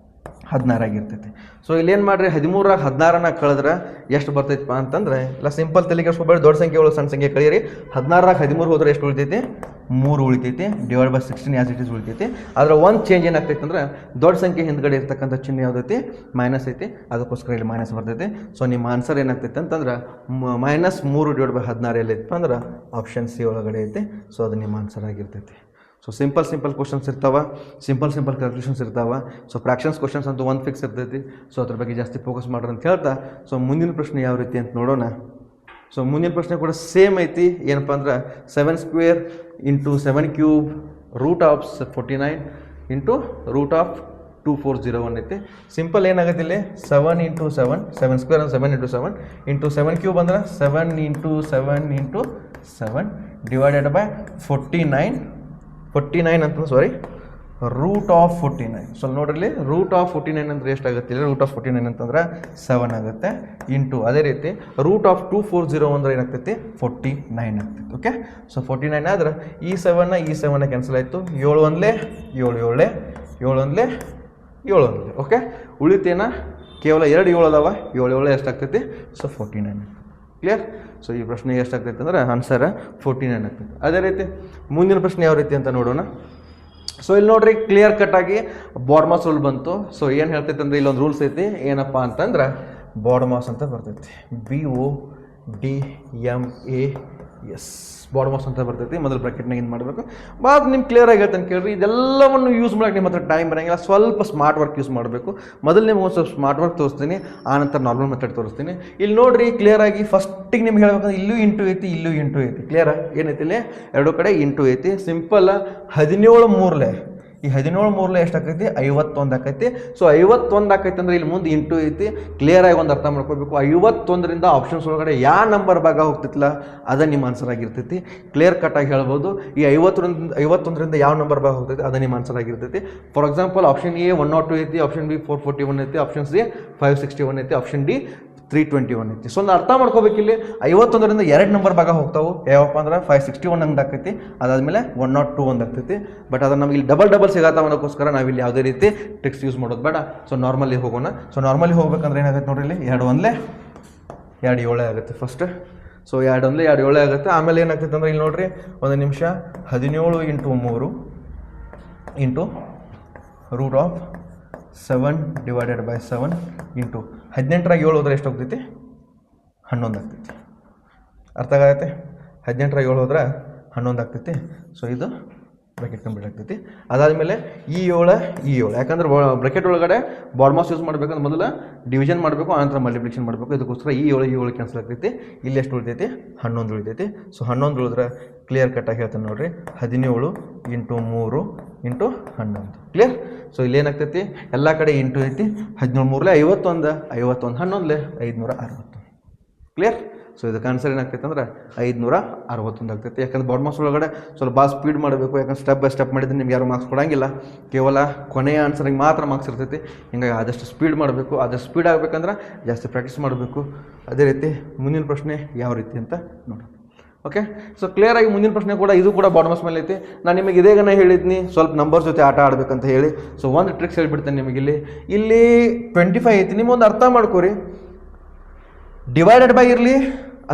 16 ಆಗಿರ್ತೈತಿ. ಸೊ ಇಲ್ಲೇನು ಮಾಡಿರಿ, 13 16ನ ಕಳೆದ್ರೆ ಎಷ್ಟು ಬರ್ತೈತಪ್ಪ ಅಂತಂದ್ರೆ, ಇಲ್ಲ ಸಿಂಪಲ್ ತಲೆಗೆ ಹೋಗ್ಬೇಡಿ, ದೊಡ್ಡ ಸಂಖ್ಯೆ ಒಳಗೆ ಸಣ್ಣ ಸಂಖ್ಯೆ ಕಳೀರಿ. 16 13 ಹೋದ್ರೆ ಎಷ್ಟು ಉಳಿತೈತಿ, 3 ಉಳಿತೈತಿ. Divide by 16 as it is ಉಳಿತೈತಿ. ಆದರೆ ಒಂದು ಚೇಂಜ್ ಏನಾಗ್ತೈತೆ ಅಂದ್ರೆ ದೊಡ್ಡ ಸಂಖ್ಯೆ ಹಿಂದ್ಗಡೆ ಇರ್ತಕ್ಕಂಥ ಚಿಹ್ನೆ ಯಾವುದೈತಿ, ಮೈನಸ್ ಐತಿ, ಅದಕ್ಕೋಸ್ಕರ ಇಲ್ಲಿ ಮೈನಸ್ ಬರ್ತೈತಿ. ಸೊ ನಿಮ್ಮ ಆನ್ಸರ್ ಏನಾಗ್ತೈತೆ ಅಂತಂದ್ರೆ -3 ಡಿವೈಡ್ ಬೈ 16 ಎಲ್ಲೈತಪ್ಪ ಅಂದ್ರೆ ಆಪ್ಷನ್ ಸಿ ಒಳಗಡೆ ಐತಿ. ಸೊ ಅದು ನಿಮ್ಮ ಆನ್ಸರ್ ಆಗಿರ್ತೈತಿ. ಸೊ ಸಿಂಪಲ್ ಕ್ವಶನ್ಸ್ ಇರ್ತಾವೆ, ಸಿಂಪಲ್ ಕ್ಯಾಲ್ಕುಲೇಷನ್ಸ್ ಇರ್ತಾವೆ. ಸೊ ಫ್ರಾಕ್ಷನ್ಸ್ ಕ್ವಶನ್ಸ್ ಅಂತೂ ಒಂದು ಫಿಕ್ಸ್ ಇರ್ತೈತಿ. ಸೊ ಅದ್ರ ಬಗ್ಗೆ ಜಾಸ್ತಿ ಫೋಕಸ್ ಮಾಡ್ರಿ ಅಂತ ಹೇಳ್ತಾ, ಸೊ ಮುಂದಿನ ಪ್ರಶ್ನೆ ಯಾವ ರೀತಿ ಅಂತ ನೋಡೋಣ. ಸೊ ಮುಂದಿನ ಪ್ರಶ್ನೆ ಕೂಡ ಸೇಮ್ ಐತಿ. ಏನಪ್ಪ ಅಂದ್ರೆ 7 square into 7 cube root of 49 into root of 2401 ಐತಿ. ಸಿಂಪಲ್ ಏನಾಗುತ್ತೆ ಇಲ್ಲಿ, 7 ಇಂಟು 7, 7 ಸ್ಕ್ವೇರ್ ಅಂದ್ರೆ 7 ಇಂಟು 7 ಇಂಟು 7 ಕ್ಯೂಬ್ ಅಂದ್ರೆ 7 ಇಂಟು 7 ಇಂಟು 7 ಡಿವೈಡೆಡ್ ಬೈ 49 ಅಂತ ಸಾರಿ ರೂಟ್ ಆಫ್ 49. ಸೊ ನೋಡ್ರಿ, ರೂಟ್ ಆಫ್ 49 ಅಂದ್ರೆ ಎಷ್ಟಾಗುತ್ತೆ, ರೂಟ್ ಆಫ್ 49 ಅಂತಂದ್ರೆ 7 ಆಗುತ್ತೆ. ಇಂಟು ಅದೇ ರೀತಿ ರೂಟ್ ಆಫ್ 2401 ಅಂದ್ರೆ ಏನಾಗ್ತೈತಿ, 49 ಆಗ್ತೈತಿ. ಓಕೆ, ಸೊ 49 ಆದ್ರೆ ಈ 7 ಕ್ಯಾನ್ಸಲ್ ಆಯಿತು. 7 1ಲೇ 7 7 7 1ಲೇ 7 1. ಓಕೆ, ಉಳಿತೇನ ಕೇವಲ 2 7 ಅದಾವ. 7 7 ಎಷ್ಟಾಗ್ತೈತಿ, ಸೊ 49. ಕ್ಲಿಯರ್? ಸೊ ಈ ಪ್ರಶ್ನೆ ಎಷ್ಟಾಗ್ತೈತೆ ಅಂದ್ರೆ ಆನ್ಸರ್ 49 ಆಗ್ತೈತೆ. ಅದೇ ರೀತಿ ಮುಂದಿನ ಪ್ರಶ್ನೆ ಯಾವ ರೀತಿ ಅಂತ ನೋಡೋಣ. ಸೊ ಇಲ್ಲಿ ನೋಡ್ರಿ, ಕ್ಲಿಯರ್ ಕಟ್ ಆಗಿ ಬಾರ್ಮಾಸ್ ರೂಲ್ ಬಂತು. ಸೊ ಏನು ಹೇಳ್ತೈತೆ ಅಂದ್ರೆ ಇಲ್ಲೊಂದು ರೂಲ್ಸ್ ಐತಿ. ಏನಪ್ಪ ಅಂತಂದ್ರೆ ಬಾರ್ಮಾಸ್ ಅಂತ ಬರ್ತೈತಿ, BODMAS ಬಾರ್ಮಾಸ್ ಅಂತ ಬರ್ತೈತಿ. ಮೊದಲು ಬ್ರಾಕೆಟ್ನಾಗ ಏನು ಮಾಡಬೇಕು, ಬಾದ್ ನಿಮ್ಗೆ ಕ್ಲಿಯರ್ ಆಗಿ ಹೇಳ್ತಾನೆ ಕೇಳ್ರಿ. ಇದೆಲ್ಲವನ್ನು ಯೂಸ್ ಮಾಡೋಕೆ ನಿಮ್ಮ ಹತ್ರ ಟೈಮ್ ಬರೋಂಗಿಲ್ಲ, ಸ್ವಲ್ಪ ಸ್ಮಾರ್ಟ್ ವರ್ಕ್ ಯೂಸ್ ಮಾಡಬೇಕು. ಮೊದಲು ನಿಮ್ಗೆ ಒಂದು ಸ್ವಲ್ಪ ಸ್ಮಾರ್ಟ್ ವರ್ಕ್ ತೋರಿಸ್ತೀನಿ, ಆನಂತರ ನಾರ್ಮಲ್ ಮೆಥಡ್ ತೋರಿಸ್ತೀನಿ. ಇಲ್ಲಿ ನೋಡ್ರಿ, ಕ್ಲಿಯರ್ ಆಗಿ ಫಸ್ಟಿಗೆ ನಿಮ್ಗೆ ಹೇಳ್ಬೇಕಂದ್ರೆ ಇಲ್ಲೂ ಇಂಟು ಐತಿ, ಇಲ್ಲೂ ಇಂಟು ಐತಿ. ಕ್ಲಿಯರ್ ಏನೈತಿ, ಇಲ್ಲಿ ಎರಡು ಕಡೆ ಇಂಟು ಐತಿ. ಸಿಂಪಲ್ 17 3ಲೇ ಈ 17 3ಲೇ ಎಷ್ಟಾಕೈತಿ, 51 ಆಕೈತಿ. ಸೊ 51 ಆಕೈತಿ ಅಂದ್ರೆ ಇಲ್ಲಿ ಮುಂದೆ ಇಂಟು ಐತಿ. ಕ್ಲಿಯರ್ ಆಗಿ ಒಂದು ಅರ್ಥ ಮಾಡ್ಕೋಬೇಕು, 51ರಿಂದ ಆಪ್ಷನ್ಸ್ ಒಳಗಡೆ ಯಾವ ನಂಬರ್ ಭಾಗ ಹೋಗ್ತಿತ್ತಲ್ಲ ಅದ ನಿಮ್ಮ ಆನ್ಸರ್ ಆಗಿರ್ತೈತಿ. ಕ್ಲಿಯರ್ ಕಟ್ ಆಗಿ ಹೇಳ್ಬೋದು, ಈ 51ರಿಂದ ಯಾವ ನಂಬರ್ ಭಾಗ ಹೋಗ್ತೈತಿ ಅದ ನಿಮ್ಮ ಆನ್ಸರ್ ಆಗಿರ್ತೈತಿ. ಫಾರ್ ಎಕ್ಸಾಂಪಲ್ ಆಪ್ಷನ್ ಎ 102 ಐತಿ, ಆಪ್ಷನ್ ಬಿ 441 ಐತಿ, ಆಪ್ಷನ್ ಸಿ 561 ಐತಿ, ಆಪ್ಷನ್ ಡಿ 321 ಐತಿ. ಸೊ ಒಂದು ಅರ್ಥ ಮಾಡ್ಕೋಬೇಕಿಲ್ಲಿ 51ರಿಂದ 2 ನಂಬರ್ ಭಾಗ ಹೋಗ್ತಾವೆ. ಯಾವಪ್ಪ ಅಂದ್ರೆ 561 ಹಂಗೆ ಆಕೈತಿ, ಅದಾದಮೇಲೆ 102 ಒಂದು ಆಗ್ತೈತಿ. ಬಟ್ ಅದನ್ನು ನಮಗೆ ಇಲ್ಲಿ ಡಬಲ್ ಸಿಗತ್ತಾವ ಅನ್ನೋಕ್ಕೋಸ್ಕರ ನಾವಿಲ್ಲಿ ಯಾವುದೇ ರೀತಿ ಟ್ರಿಕ್ಸ್ ಯೂಸ್ ಮಾಡೋದು ಬೇಡ. ಸೊ ನಾರ್ಮಲಿ ಹೋಗೋಣ. ಸೊ ನಾರ್ಮಲಿ ಹೋಗ್ಬೇಕಂದ್ರೆ ಏನಾಗುತ್ತೆ ನೋಡ್ರಿ, ಇಲ್ಲಿ 2 1ಲೇ 2 7 ಆಗುತ್ತೆ ಫಸ್ಟ್. ಸೊ 2 1ಲೇ 2 7 ಆಗುತ್ತೆ. ಆಮೇಲೆ ಏನಾಗ್ತೈತೆ ಅಂದ್ರೆ ಇಲ್ಲಿ ನೋಡ್ರಿ, ಒಂದು ನಿಮಿಷ, 17 into 3 into root of 7 divided by 7 into 18ರಾಗ 7 ಹೋದ್ರೆ ಎಷ್ಟು ಹೋಗ್ತೈತಿ, 11 ಆಗ್ತೈತಿ. ಅರ್ಥ ಆಗತ್ತೆ? 18ರಾಗ 7 ಹೋದ್ರೆ 11 ಆಗ್ತೈತಿ. ಸೊ ಇದು ಬ್ರಾಕೆಟ್ ಕಂಪ್ಲೀಟ್ ಆಗ್ತೈತಿ. ಅದಾದಮೇಲೆ ಈ 7 ಯಾಕಂದ್ರೆ ಬ್ರಾಕೆಟ್ ಒಳಗಡೆ ಬಾರ್ಮಾಸ್ ಯೂಸ್ ಮಾಡಬೇಕಂದ್ರೆ ಮೊದಲು ಡಿವಿಷನ್ ಮಾಡಬೇಕು, ಆನಂತರ ಮಲ್ಟಿಪ್ಲಿಕೇಶನ್ ಮಾಡಬೇಕು. ಇದಕ್ಕೋಸ್ಕರ ಈ 7 ಕ್ಯಾನ್ಸಲ್ ಆಗ್ತೈತಿ. ಇಲ್ಲಿ ಎಷ್ಟು ಉಳಿತೈತಿ, 11 ಉಳಿತೈತಿ. ಸೊ 11 ಉಳಿದ್ರೆ ಕ್ಲಿಯರ್ ಕಟ್ಟಾಗಿ ಹೇಳ್ತಾನೆ ನೋಡ್ರಿ, 17 ಇಂಟು 3 ಇಂಟು 11. ಕ್ಲಿಯರ್? ಸೊ ಇಲ್ಲಿ ಏನಾಗ್ತೈತಿ, ಎಲ್ಲ ಕಡೆ ಇಂಟು ಐತಿ. 17 3ಲೇ 51, 51 11ಲೇ 560. ಕ್ಲಿಯರ್? ಸೊ ಇದಕ್ಕೆ ಆನ್ಸರ್ ಏನಾಗ್ತೈತೆ ಅಂದ್ರೆ 561 ಆಗ್ತೈತಿ. ಯಾಕಂದ್ರೆ ಬಾರ್ಮಾಸ್ ಒಳಗಡೆ ಸ್ವಲ್ಪ ಭಾಳ ಸ್ಪೀಡ್ ಮಾಡಬೇಕು. ಯಾಕಂದ್ರೆ ಸ್ಟೆಪ್ ಬೈ ಸ್ಟೆಪ್ ಮಾಡಿದ್ರೆ ನಿಮ್ಗೆ ಯಾರು ಮಾರ್ಕ್ಸ್ ಕೊಡೋಂಗಿಲ್ಲ, ಕೇವಲ ಕೊನೆಯ ಆನ್ಸರಿಗೆ ಮಾತ್ರ ಮಾರ್ಕ್ಸ್ ಇರ್ತೈತಿ. ಹಿಂಗಾಗಿ ಆದಷ್ಟು ಸ್ಪೀಡ್ ಮಾಡಬೇಕು. ಆದಷ್ಟು ಸ್ಪೀಡ್ ಆಗಬೇಕಂದ್ರೆ ಜಾಸ್ತಿ ಪ್ರಾಕ್ಟೀಸ್ ಮಾಡಬೇಕು. ಅದೇ ರೀತಿ ಮುಂದಿನ ಪ್ರಶ್ನೆ ಯಾವ ರೀತಿ ಅಂತ ನೋಡೋಣ. ಓಕೆ. ಸೊ ಕ್ಲಿಯರ್ ಆಗಿ ಮುಂದಿನ ಪ್ರಶ್ನೆ ಕೂಡ ಇದು ಕೂಡ ಬಾಟಮಸ್ ಮೇಲೆ ಐತಿ. ನಾನು ನಿಮಗೆ ಇದೇಗನ ಹೇಳಿದ್ನಿ ಸ್ವಲ್ಪ ನಂಬರ್ ಜೊತೆ ಆಟ ಆಡ್ಬೇಕಂತ ಹೇಳಿ. ಸೊ ಒಂದು ಟ್ರಿಕ್ಸ್ ಹೇಳ್ಬಿಡ್ತೇನೆ ನಿಮಗೆ. ಇಲ್ಲಿ 25 ಐತಿ, ನಿಮ್ಮೊಂದು ಅರ್ಥ ಮಾಡ್ಕೋರಿ. ಡಿವೈಡೆಡ್ ಬೈ ಇರಲಿ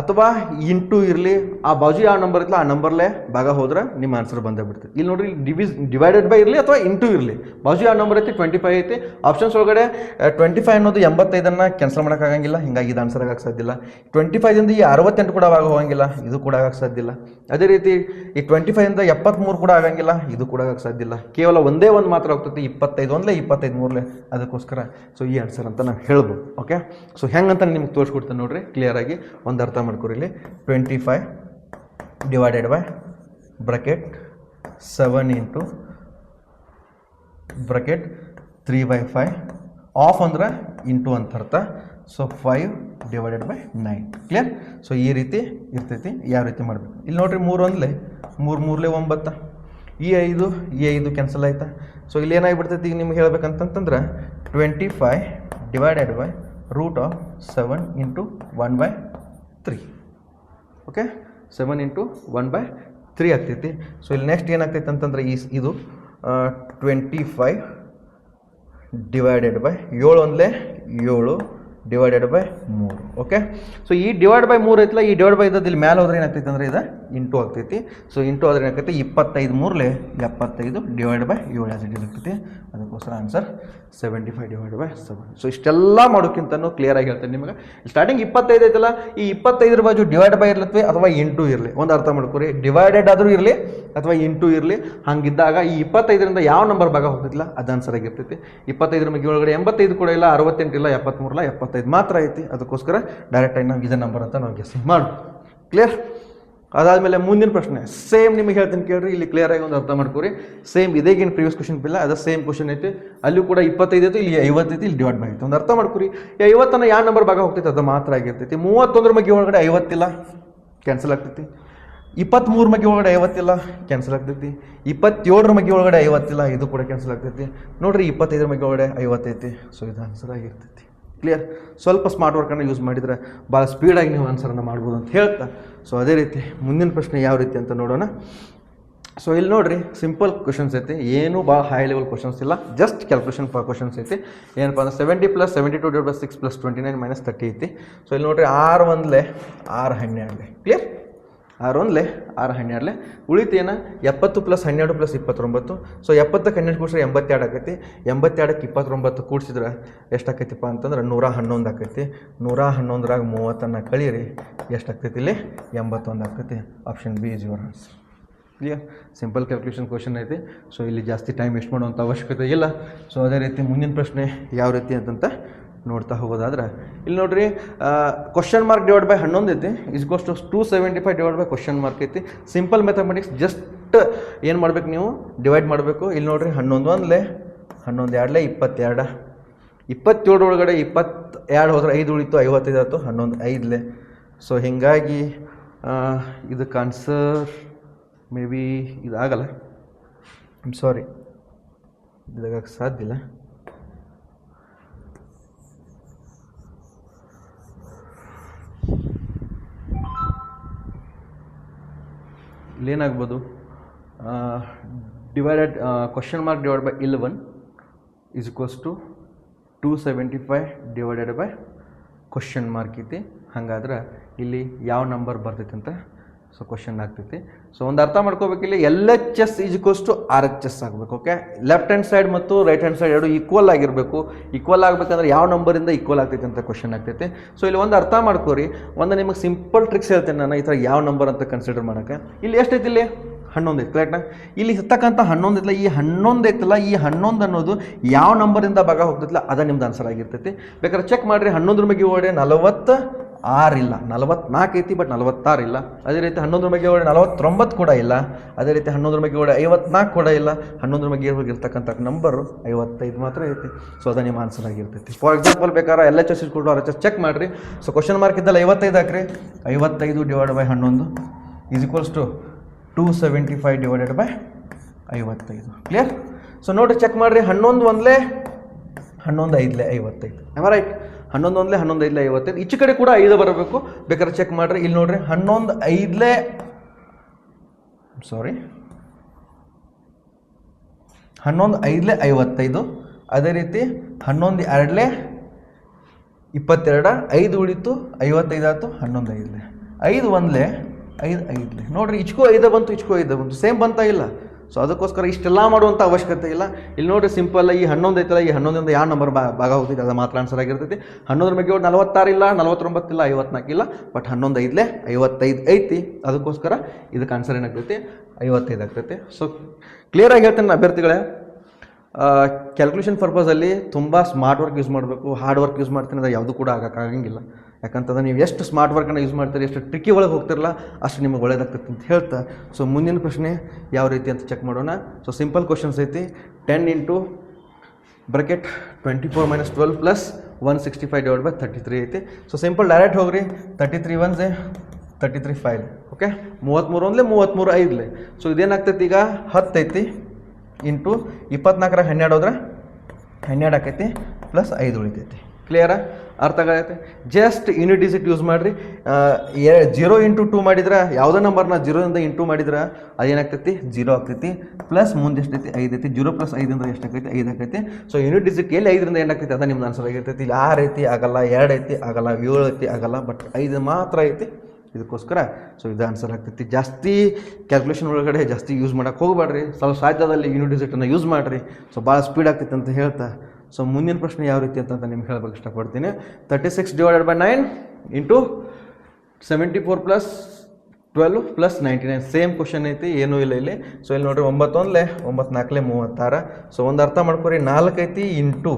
ಅಥವಾ ಇಂಟು ಇರಲಿ, ಆ ಬಾಜು ಯಾವ ನಂಬರ್ ಇತ್ತಲ್ಲ ಆ ನಂಬರ್ಲೇ ಭಾಗ ಹೋದ್ರೆ ನಿಮ್ಮ ಆನ್ಸರ್ ಬಂದೇ ಬಿಡ್ತದೆ. ಇಲ್ಲಿ ನೋಡ್ರಿ, ಡಿವೈಡೆಡ್ ಬೈ ಇರಲಿ ಅಥವಾ ಇಂಟು ಇರಲಿ, ಬಾಜು ಯಾವ ನಂಬರ್ ಐತಿ 25 ಐತಿ. ಆಪ್ಷನ್ಸ್ ಒಳಗಡೆ 25 ಅನ್ನೋದು 85 ಕ್ಯಾನ್ಸಲ್ ಮಾಡೋಕ್ಕಾಗಂಗಿಲ್ಲ, ಹಿಂಗಾಗಿ ಇದು ಆನ್ಸರ್ ಆಗಕ್ಕೆ ಸಾಧ್ಯ ಇಲ್ಲ. 25 ಈ 68 ಕೂಡ ಭಾಗ ಹೋಗಂಗಿಲ್ಲ, ಇದು ಕೂಡ ಆಗಕ್ಕೆ ಸಾಧ್ಯ ಇಲ್ಲ. ಅದೇ ರೀತಿ ಈ 25 73 ಕೂಡ ಆಗಂಗಿಲ್ಲ, ಇದು ಕೂಡ ಆಗಕ್ಕೆ ಸಾಧ್ಯ ಇಲ್ಲ. ಕೇವಲ ಒಂದೇ ಒಂದು ಮಾತ್ರ ಹೋಗ್ತೈತಿ, 25 ಒಂದಲೇ 25 ಮೂರಲೇ. ಅದಕ್ಕೋಸ್ಕರ ಸೊ ಈ ಆನ್ಸರ್ ಅಂತ ನಾವು ಹೇಳ್ಬೋದು. ಓಕೆ. ಸೊ ಹೆಂಗಂತ ನಿಮ್ಗೆ ತೋರಿಸ್ಕೊಡ್ತೇನೆ ನೋಡ್ರಿ ಕ್ಲಿಯರಾಗಿ, ಒಂದು ಅರ್ಥ ಮಾಡ್ಕೊರಿ. ಇಲ್ಲಿ 25 divided by bracket 7 into bracket 3/5 of ಅಂದ್ರೆ ಇಂಟು ಅಂತ ಅರ್ಥ. So 5 divided by 9. Clear. So ಈ ರೀತಿ ಇರ್ತೈತಿ. ಯಾವ ರೀತಿ ಮಾಡಬೇಕು ಇಲ್ಲಿ ನೋಡ್ರಿ, 3 ಒಂದಲೇ 3 ಮೂರಲೇ 9, ಈ 5 ಕ್ಯಾನ್ಸಲ್ ಆಯ್ತಾ. ಸೊ ಇಲ್ಲಿ ಏನಾಗಿಬಿಡ್ತೈತಿ ಈಗ ನಿಮ್ಗೆ ಹೇಳ್ಬೇಕಂತಂದ್ರೆ 25 divided by root of 7 into 1/3. Okay. 7 into 1/3 ಆಗ್ತೈತಿ. ಸೊ ಇಲ್ಲಿ ನೆಕ್ಸ್ಟ್ ಏನಾಗ್ತೈತೆ ಅಂತಂದ್ರೆ ಇದು 25 ಡಿವೈಡೆಡ್ ಬೈ 7 ಒಂದಲೇ 7 ಡಿವೈಡೆಡ್ ಬೈ 3. ಓಕೆ. ಸೊ ಈ ಡಿವೈಡ್ ಬೈ 3 ಐತಲ್ಲ, ಈ ಡಿವೈಡ್ ಬೈ ಇದ್ದದ್ದು ಇಲ್ಲಿ ಮೇಲೆ ಹೋದ್ರೆ ಏನಾಗ್ತೈತೆ ಅಂದ್ರೆ ಇದು ಇಂಟು ಆಗ್ತೈತಿ. ಸೊ ಇಂಟು ಆದ್ರೆ ಏನಾಗ್ತೈತಿ 25 ಮೂರಲೇ 75 divide by 7 as it is ಆಗ್ತೈತಿ. ಅದಕ್ಕೋಸ್ಕರ ಆನ್ಸರ್ 75 ಡಿವೈಡ್ ಬೈ 7. ಸೊ ಇಷ್ಟೆಲ್ಲ ಮಾಡೋಕ್ಕಿಂತನೂ ಕ್ಲಿಯರ್ ಆಗಿ ಹೇಳ್ತೇನೆ ನಿಮಗೆ. ಸ್ಟಾರ್ಟಿಂಗ್ 25 ಐತಲ್ಲ, ಈ 25 ಬಾಜು ಡಿವೈಡ್ ಬೈ ಇರ್ಲತ್ವೆ ಅಥವಾ ಇಂಟು ಇರಲಿ, ಒಂದು ಅರ್ಥ ಮಾಡ್ಕೊರಿ. ಡಿವೈಡೆಡ್ ಆದರೂ ಇರಲಿ ಅಥವಾ ಇಂಟು ಇರಲಿ, ಹಂಗಿದ್ದಾಗ ಈ 25ರಿಂದ ಯಾವ ನಂಬರ್ ಭಾಗ ಹೋಗ್ತಿಲ್ಲ ಅದು ಆನ್ಸರ್ ಆಗಿರ್ತೈತಿ. 25 ಮಗೆ ಒಳಗಡೆ 85 ಕೂಡ ಇಲ್ಲ, 68 ಇಲ್ಲ, 73 ಇಲ್ಲ, 75 ಮಾತ್ರ ಐತಿ. ಅದಕ್ಕೋಸ್ಕರ ಡೈರೆಕ್ಟಾಗಿ ನಾವು ಇದೇ ನಂಬರ್ ಅಂತ ನಾವು ಗೆಸ್ ಮಾಡಿ. ಕ್ಲಿಯರ್. ಅದಾದಮೇಲೆ ಮುಂದಿನ ಪ್ರಶ್ನೆ ಸೇಮ್ ನಿಮಗೆ ಹೇಳ್ತೀನಿ ಕೇಳ್ರಿ. ಇಲ್ಲಿ ಕ್ಲಿಯರ್ ಆಗಿ ಒಂದು ಅರ್ಥ ಮಾಡ್ಕೊರಿ. ಸೇಮ್ ಇದೇಗೇನು ಪ್ರೀವಿಯಸ್ ಕ್ವಶನ್ ಇಲ್ಲ, ಅದು ಸೇಮ್ ಕ್ವಶನ್ ಐತಿ. ಅಲ್ಲೂ ಕೂಡ 25 ಐತಿ, ಇಲ್ಲಿ 50 ಐತಿ, ಇಲ್ಲಿ ಡಿವೈಡ್ ಬೈ ಐತಿ. ಒಂದು ಅರ್ಥ ಮಾಡ್ಕೊರಿ. 50 ಯಾವ ನಂಬರ್ ಭಾಗ ಹೋಗ್ತೈತಿ ಅದು ಮಾತ್ರ ಆಗಿರ್ತೈತಿ. 31 ಮಗೆ ಒಳಗಡೆ 50 ಇಲ್ಲ, ಕ್ಯಾನ್ಸಲ್ ಆಗ್ತೈತಿ. 23 ಮಗೆ ಒಳಗಡೆ 50 ಇಲ್ಲ, ಕ್ಯಾನ್ಸಲ್ ಆಗ್ತೈತಿ. 27 ಮಗೆ ಒಳಗಡೆ 50 ಇಲ್ಲ, ಇದು ಕೂಡ ಕ್ಯಾನ್ಸಲ್ ಆಗ್ತೈತಿ. ನೋಡ್ರಿ 25 ಮಗೆ ಒಳಗಡೆ 50 ಐತಿ. ಸೊ ಇದು ಆನ್ಸರ್ ಆಗಿರ್ತೈತಿ. ಕ್ಲಿಯರ್. ಸ್ವಲ್ಪ ಸ್ಮಾರ್ಟ್ ವರ್ಕನ್ನು ಯೂಸ್ ಮಾಡಿದರೆ ಭಾಳ ಸ್ಪೀಡಾಗಿ ನೀವು ಆನ್ಸರನ್ನು ಮಾಡ್ಬೋದು ಅಂತ ಹೇಳ್ತಾ, ಸೊ ಅದೇ ರೀತಿ ಮುಂದಿನ ಪ್ರಶ್ನೆ ಯಾವ ರೀತಿ ಅಂತ ನೋಡೋಣ. ಸೊ ಇಲ್ಲಿ ನೋಡ್ರಿ, ಸಿಂಪಲ್ ಕ್ವಶನ್ಸ್ ಐತಿ, ಏನು ಭಾಳ ಹೈ ಲೆವೆಲ್ ಕ್ವಶನ್ಸ್ ಇಲ್ಲ, ಜಸ್ಟ್ ಕ್ಯಾಲ್ಕುಲೇಷನ್ ಕ್ವಶನ್ಸ್ ಐತಿ. ಏನಪ್ಪ ಅಂದ್ರೆ 70 + 72 / 6 + 29 - 30 ಐತಿ. ಸೊ ಇಲ್ಲಿ ನೋಡ್ರಿ 6 ಒಂದಲೇ 6 12. ಕ್ಲಿಯರ್. 6 ಒಂದಲೇ 6 12 ಉಳಿತೇನ 70 + 12 + 29. ಸೊ 70ಕ್ಕೆ 12 ಕೂಡಿಸಿದ್ರೆ 82 ಆಕೈತಿ. 82ಕ್ಕೆ 29 ಕೂಡಿಸಿದ್ರೆ ಎಷ್ಟಾಕೈತಿಪ್ಪ ಅಂತಂದ್ರೆ 111 ಆಕೈತಿ. 111ರಾಗ 30 ಕಳೀರಿ, ಎಷ್ಟಾಗ್ತೈತಿ ಇಲ್ಲಿ 81 ಆಗ್ತೈತಿ. Option B is your answer. Clear. Simple calculation question ಐತಿ. ಸೊ ಇಲ್ಲಿ ಜಾಸ್ತಿ ಟೈಮ್ ವೇಸ್ಟ್ ಮಾಡುವಂಥ ಅವಶ್ಯಕತೆ ಇಲ್ಲ. ಸೊ ಅದೇ ರೀತಿ ಮುಂದಿನ ಪ್ರಶ್ನೆ ಯಾವ ರೀತಿ ಅಂತಂತ ನೋಡ್ತಾ ಹೋಗೋದಾದ್ರೆ ಇಲ್ಲಿ ನೋಡ್ರಿ, ಕ್ವಶನ್ ಮಾರ್ಕ್ ಡಿವೈಡ್ ಬೈ 11 ಐತಿ, ಇಸ್ಕೋಸ್ to 275 divide by question mark ಐತಿ. ಸಿಂಪಲ್ ಮ್ಯಾಥಮೆಟಿಕ್ಸ್, ಜಸ್ಟ್ ಏನು ಮಾಡ್ಬೇಕು ನೀವು ಡಿವೈಡ್ ಮಾಡಬೇಕು. ಇಲ್ಲಿ ನೋಡ್ರಿ 11 ಒಂದಲೇ 11 ಎರಡಲೇ 22. 27 ಒಳಗಡೆ 22 ಹೋದ್ರೆ 5 ಉಳಿತು, 55 ಆಯಿತು. 11 5ಲೇ. ಸೊ ಹೀಗಾಗಿ ಇದಕ್ಕೆ ಆನ್ಸರ್ ಮೇ ಬಿ ಇದಾಗಲ್ಲ. ಐಮ್ ಸಾರಿ, ಇದಾಗಕ್ಕೆ ಸಾಧ್ಯ ಇಲ್ಲ. ಇಲ್ಲೇನಾಗ್ಬೋದು, divided question mark divide by 11 = 275 divided by question mark ಐತಿ. ಹಾಗಾದ್ರೆ ಇಲ್ಲಿ ಯಾವ ನಂಬರ್ ಬರ್ತೈತೆ ಅಂತ ಸೊ ಕ್ವಶನ್ ಆಗ್ತೈತಿ. ಸೊ ಒಂದು ಅರ್ಥ ಮಾಡ್ಕೋಬೇಕು, ಇಲ್ಲಿ LHS = RHS ಆಗಬೇಕು. ಓಕೆ. ಲೆಫ್ಟ್ ಹ್ಯಾಂಡ್ ಸೈಡ್ ಮತ್ತು ರೈಟ್ ಹ್ಯಾಂಡ್ ಸೈಡ್ ಎರಡು ಈಕ್ವಲ್ ಆಗಿರಬೇಕು. ಈಕ್ವಲ್ ಆಗಬೇಕಂದ್ರೆ ಯಾವ ನಂಬರಿಂದ ಈಕ್ವಲ್ ಆಗ್ತೈತೆ ಅಂತ ಕ್ವಶನ್ ಆಗ್ತೈತೆ. ಸೊ ಇಲ್ಲಿ ಒಂದು ಅರ್ಥ ಮಾಡ್ಕೋರಿ, ಒಂದು ನಿಮಗೆ ಸಿಂಪಲ್ ಟ್ರಿಕ್ಸ್ ಹೇಳ್ತೇನೆ ನಾನು ಈ ಥರ ಯಾವ ನಂಬರ್ ಅಂತ ಕನ್ಸಿಡರ್ ಮಾಡೋಕ್ಕೆ. ಇಲ್ಲಿ ಎಷ್ಟೈತಿ, ಇಲ್ಲಿ 11 ಐತಿ. ಕರೆಕ್ಟಾ. ಇಲ್ಲಿ ಇರ್ತಕ್ಕಂಥ 11 ಐತಲ್ಲ, ಈ 11 ಐತಲ್ಲ, ಈ 11 ಅನ್ನೋದು ಯಾವ ನಂಬರಿಂದ ಭಾಗ ಹೋಗ್ತೈತಿಲ್ಲ ಅದ ನಿಮ್ದು ಆನ್ಸರ್ ಆಗಿರ್ತೈತಿ. ಬೇಕಾದ್ರೆ ಚೆಕ್ ಮಾಡಿರಿ. 11 ಮಗೆ ಒಳಗಡೆ 46 ಇಲ್ಲ, 44 ಐತಿ, ಬಟ್ 46 ಇಲ್ಲ. ಅದೇ ರೀತಿ 11 ಮಗೆ ಒಳಗಡೆ 49 ಕೂಡ ಇಲ್ಲ. ಅದೇ ರೀತಿ 11 ಮಗೆ ಒಳಗಡೆ 54 ಕೂಡ ಇಲ್ಲ. 11 ಮಗೆ ಇರ್ತಕ್ಕಂಥ ನಂಬರು 55 ಮಾತ್ರ ಐತಿ. ಸೊ ಅದ ನಿಮ್ಮ ಆನ್ಸರ್ ಆಗಿರ್ತೈತಿ. ಫಾರ್ ಎಕ್ಸಾಂಪಲ್ ಬೇಕಾದ್ರೆ LHS = RHS ಚೆಕ್ ಮಾಡಿರಿ. ಸೊ ಕ್ವಶನ್ ಮಾರ್ಕ್ ಇದ್ದಲ್ಲ 55 ಹಾಕ್ರಿ. 55 divide by 11 = 275 divided by 55. Clear. So ನೋಡಿರಿ, ಚೆಕ್ ಮಾಡಿರಿ. 11 ಒಂದಲೇ 11 5ಲೇ 55. ರೈಟ್. 11 ಒಂದಲೇ 11 5 55. ಈಚೆ ಕಡೆ ಕೂಡ 5 ಬರಬೇಕು, ಬೇಕಾದ್ರೆ ಚೆಕ್ ಮಾಡಿರಿ. ಇಲ್ಲಿ ನೋಡ್ರಿ 11 5 ಸಾರಿ 11 5 55. ಅದೇ ರೀತಿ 11 2 22, 5 ಉಳಿತು 55 ಆಯ್ತು, 11 5 5 1 5 5 ನೋಡ್ರಿ, ಇಚ್ಕೋ 5 ಬಂತು, ಇಚ್ಕೋ 5 ಬಂತು, ಸೇಮ್ ಬಂತಾ ಇಲ್ಲ. ಸೊ ಅದಕ್ಕೋಸ್ಕರ ಇಷ್ಟೆಲ್ಲ ಮಾಡುವಂಥ ಅವಶ್ಯಕತೆ ಇಲ್ಲ. ಇಲ್ಲಿ ನೋಡಿರಿ ಸಿಂಪಲ್, ಈ 11 ಐತಲ್ಲ, ಈ 11ರಿಂದ ಯಾವ ನಂಬರ್ ಭಾಗ ಹೋಗ್ತೈತೆ ಅದು ಮಾತ್ರ ಆನ್ಸರ್ ಆಗಿರ್ತೈತಿ. 11 ಬಗ್ಗೆ 46 ಇಲ್ಲ, 49 ಇಲ್ಲ, 54 ಇಲ್ಲ, ಬಟ್ 11 5 55 ಐತಿ. ಅದಕ್ಕೋಸ್ಕರ ಇದಕ್ಕೆ ಆನ್ಸರ್ ಏನಾಗ್ತೈತಿ, 55 ಆಗ್ತೈತಿ. ಸೊ ಕ್ಲಿಯರಾಗಿ ಹೇಳ್ತೇನೆ ಅಭ್ಯರ್ಥಿಗಳೇ, ಕ್ಯಾಲ್ಕುಲೇಷನ್ ಪರ್ಪಸಲ್ಲಿ ತುಂಬ ಸ್ಮಾರ್ಟ್ ವರ್ಕ್ ಯೂಸ್ ಮಾಡಬೇಕು. ಹಾರ್ಡ್ ವರ್ಕ್ ಯೂಸ್ ಮಾಡ್ತೀನಿ ಅಂದರೆ ಯಾವುದೂ ಕೂಡ ಆಗಂಗಿಲ್ಲ. ಯಾಕಂತಂದ್ರೆ ನೀವು ಎಷ್ಟು ಸ್ಮಾರ್ಟ್ ವರ್ಕನ್ನು ಯೂಸ್ ಮಾಡ್ತೀರಿ, ಎಷ್ಟು ಟ್ರಿಕ್ಕಿ ಒಳಗೆ ಹೋಗ್ತಿರಲ್ಲ, ಅಷ್ಟು ನಿಮಗೆ ಒಳ್ಳೇದಾಗ್ತೈತೆ ಅಂತ ಹೇಳ್ತಾ, ಸೊ ಮುಂದಿನ ಪ್ರಶ್ನೆ ಯಾವ ರೀತಿ ಅಂತ ಚೆಕ್ ಮಾಡೋಣ. ಸೊ ಸಿಂಪಲ್ ಕ್ವಶನ್ಸ್ ಐತಿ. 10 ಇಂಟು ಬ್ರಾಕೆಟ್ 24 - 12 ಪ್ಲಸ್ 165/33 ಐತಿ. ಸೊ ಸಿಂಪಲ್ ಡೈರೆಕ್ಟ್ ಹೋಗ್ರಿ. 33 1 33 5, ಓಕೆ. 33 1 33 5. ಸೊ ಇದೇನಾಗ್ತೈತಿ, ಈಗ 10 ಐತಿ ಇಂಟು 24 12 ಹೋದ್ರೆ 12 ಆಕೈತಿ, ಪ್ಲಸ್ 5 ಉಳಿತೈತಿ. ಕ್ಲಿಯರಾ? ಅರ್ಥ ಆಗೈತೆ? ಜಸ್ಟ್ ಯೂನಿಟ್ ಡಿಜಿಟ್ ಯೂಸ್ ಮಾಡಿರಿ. 0 ಇಂಟು 2 ಮಾಡಿದ್ರೆ, ಯಾವುದೇ ನಂಬರ್ನ 0ದಿಂದ ಇಂಟು ಮಾಡಿದ್ರೆ ಅದೇನಾಗ್ತೈತಿ, 0 ಆಗ್ತೈತಿ. ಪ್ಲಸ್ ಮುಂದೆ ಎಷ್ಟೈತಿ, 5 ಐತಿ. 0 + 5 ಅಂದರೆ ಎಷ್ಟಾಗೈತಿ, 5 ಆಗೈತಿ. ಸೊ ಯೂನಿಟ್ ಡಿಜಿಟ್ ಎಲ್ಲಿ 5ರಿಂದ ಏನಾಗ್ತೈತಿ ಅದ ನಿಮ್ದು ಆನ್ಸರ್ ಆಗಿರ್ತೈತಿ. ಇಲ್ಲಿ 6 ಐತಿ ಆಗಲ್ಲ, 2 ಐತಿ ಆಗಲ್ಲ, 7 ಐತಿ ಆಗಲ್ಲ, ಬಟ್ 5 ಮಾತ್ರ ಐತಿ. ಇದಕ್ಕೋಸ್ಕರ ಸೊ ಇದು ಆನ್ಸರ್ ಆಗ್ತೈತಿ. ಜಾಸ್ತಿ ಕ್ಯಾಲ್ಕುಲೇಷನ್ ಒಳಗಡೆ ಜಾಸ್ತಿ ಯೂಸ್ ಮಾಡೋಕ್ಕೆ ಹೋಗಬೇಡ್ರಿ. ಸ್ವಲ್ಪ ಸಾಧ್ಯದಲ್ಲಿ ಯೂನಿಟ್ ಡಿಜಿಟನ್ನು ಯೂಸ್ ಮಾಡಿರಿ. ಸೊ ಭಾಳ ಸ್ಪೀಡ್ ಆಗ್ತೈತೆ ಅಂತ ಹೇಳ್ತಾ, ಸೊ ಮುಂದಿನ ಪ್ರಶ್ನೆ ಯಾವ ರೀತಿ ಅಂತ ನಿಮ್ಗೆ ಹೇಳಬೇಕು ಇಷ್ಟಪಡ್ತೀನಿ. 36/9 ಇಂಟು 74 + 12 + 99 ಸೇಮ್ ಕ್ವಶನ್ ಐತಿ, ಏನೂ ಇಲ್ಲ ಇಲ್ಲಿ. ಸೊ ಇಲ್ಲಿ ನೋಡಿರಿ 9 1 9 4 36. ಸೊ ಒಂದು ಅರ್ಥ ಮಾಡ್ಕೊರಿ, 4 ಐತಿ ಇಂಟು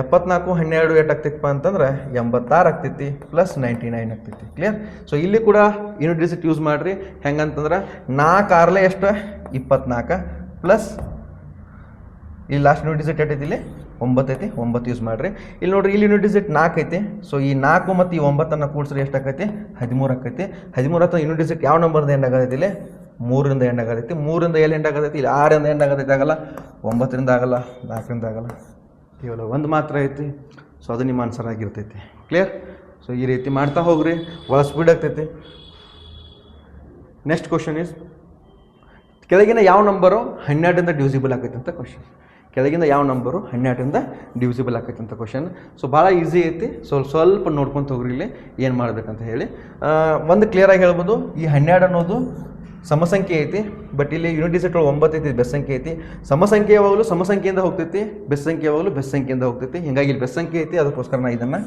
74 12 ಎಷ್ಟು ಆಗ್ತೈತಪ್ಪ ಅಂತಂದ್ರೆ 86 ಆಗ್ತೈತಿ, ಪ್ಲಸ್ 99 ಆಗ್ತೈತಿ. ಕ್ಲಿಯರ್? ಸೊ ಇಲ್ಲಿ ಕೂಡ ಯೂನಿಟ್ ಡಿಜಿಟ್ ಯೂಸ್ ಮಾಡಿರಿ. ಹೆಂಗಂತಂದ್ರೆ 4 6 ಎಷ್ಟು 24, ಪ್ಲಸ್ ಇಲ್ಲಿ ಲಾಸ್ಟ್ ಯೂನಿಟ್ ಡಿಜಿಟ್ ಎಷ್ಟೈತಿ, ಇಲ್ಲಿ 9 ಐತಿ, 9 ಯೂಸ್ ಮಾಡಿರಿ. ಇಲ್ಲಿ ನೋಡಿರಿ, ಇಲ್ಲಿ ಯೂನಿಟ್ ಡಿಜಿಟ್ 4 ಐತಿ. ಸೊ ಈ 4 ಮತ್ತು ಈ 9 ಕೂಡಿಸ್ರಿ ಎಷ್ಟಾಗೈತಿ, 13 ಆಕೈತಿ. 13 ಅಥವಾ ಯೂನಿಟ್ ಡಿಜಿಟ್ ಯಾವ ನಂಬರ್ದ ಎಂಡ್ ಆಗತೈತಿ, ಇಲ್ಲಿ 3ರಿಂದ ಎಂಡ್ ಆಗತೈತಿ. 3ರಿಂದ ಎಲ್ಲಿ ಎಂಡ್ ಆಗತೈತಿ, ಇಲ್ಲಿ 6ರಿಂದ ಎಂಡ್ ಆಗತೈತಿ, ಆಗಲ್ಲ. 9ರಿಂದ ಆಗಲ್ಲ, 4ರಿಂದ ಆಗಲ್ಲ, ಕೇವಲ 1 ಮಾತ್ರ ಐತಿ. ಸೊ ಅದು ನಿಮ್ಮ ಆನ್ಸರ್ ಆಗಿರ್ತೈತಿ. ಕ್ಲಿಯರ್? ಸೊ ಈ ರೀತಿ ಮಾಡ್ತಾ ಹೋಗ್ರಿ, ಭಾಳ ಸ್ಪೀಡ್ ಆಗ್ತೈತಿ. ನೆಕ್ಸ್ಟ್ ಕ್ವಶನ್ ಇಸ್, ಕೆಳಗಿನ ಯಾವ ನಂಬರು 12ರಿಂದ ಡಿವಿಸಿಬಲ್ ಆಗೈತೆ ಅಂತ ಕ್ವಶನ್. ಕೆಳಗಿಂದ ಯಾವ ನಂಬರು 12ರಿಂದ ಡಿವಿಸಿಬಲ್ ಆಗೈತೆ ಅಂತ ಕ್ವಶನ್. ಸೊ ಭಾಳ ಈಸಿ ಐತಿ. ಸ್ವಲ್ಪ ನೋಡ್ಕೊಂತ ಹೋಗ್ರಿ ಇಲ್ಲಿ ಏನು ಮಾಡ್ಬೇಕಂತ ಹೇಳಿ. ಒಂದು ಕ್ಲಿಯರಾಗಿ ಹೇಳ್ಬೋದು, ಈ 12 ಅನ್ನೋದು ಸಮಸಂಖ್ಯೆ ಐತಿ, ಬಟ್ ಇಲ್ಲಿ ಯೂನಿಟ್ ಡಿಜಿಟ್ 9 ಐತಿ, ಬೆಸ್ ಸಂಖ್ಯೆ ಐತಿ. ಸಮಸಂಖ್ಯೆ ಯಾವಾಗಲೂ ಸಮಸಂಖ್ಯೆಯಿಂದ ಹೋಗ್ತೈತಿ, ಬೆಸ್ ಸಂಖ್ಯೆ ಯಾವಾಗಲೂ ಬೆಸ್ ಸಂಖ್ಯೆಯಿಂದ ಹೋಗ್ತೈತಿ. ಹೀಗಾಗಿ ಇಲ್ಲಿ ಬೆಸ್ ಸಂಖ್ಯೆ ಐತಿ, ಅದಕ್ಕೋಸ್ಕರ ನಾನು ಇದನ್ನು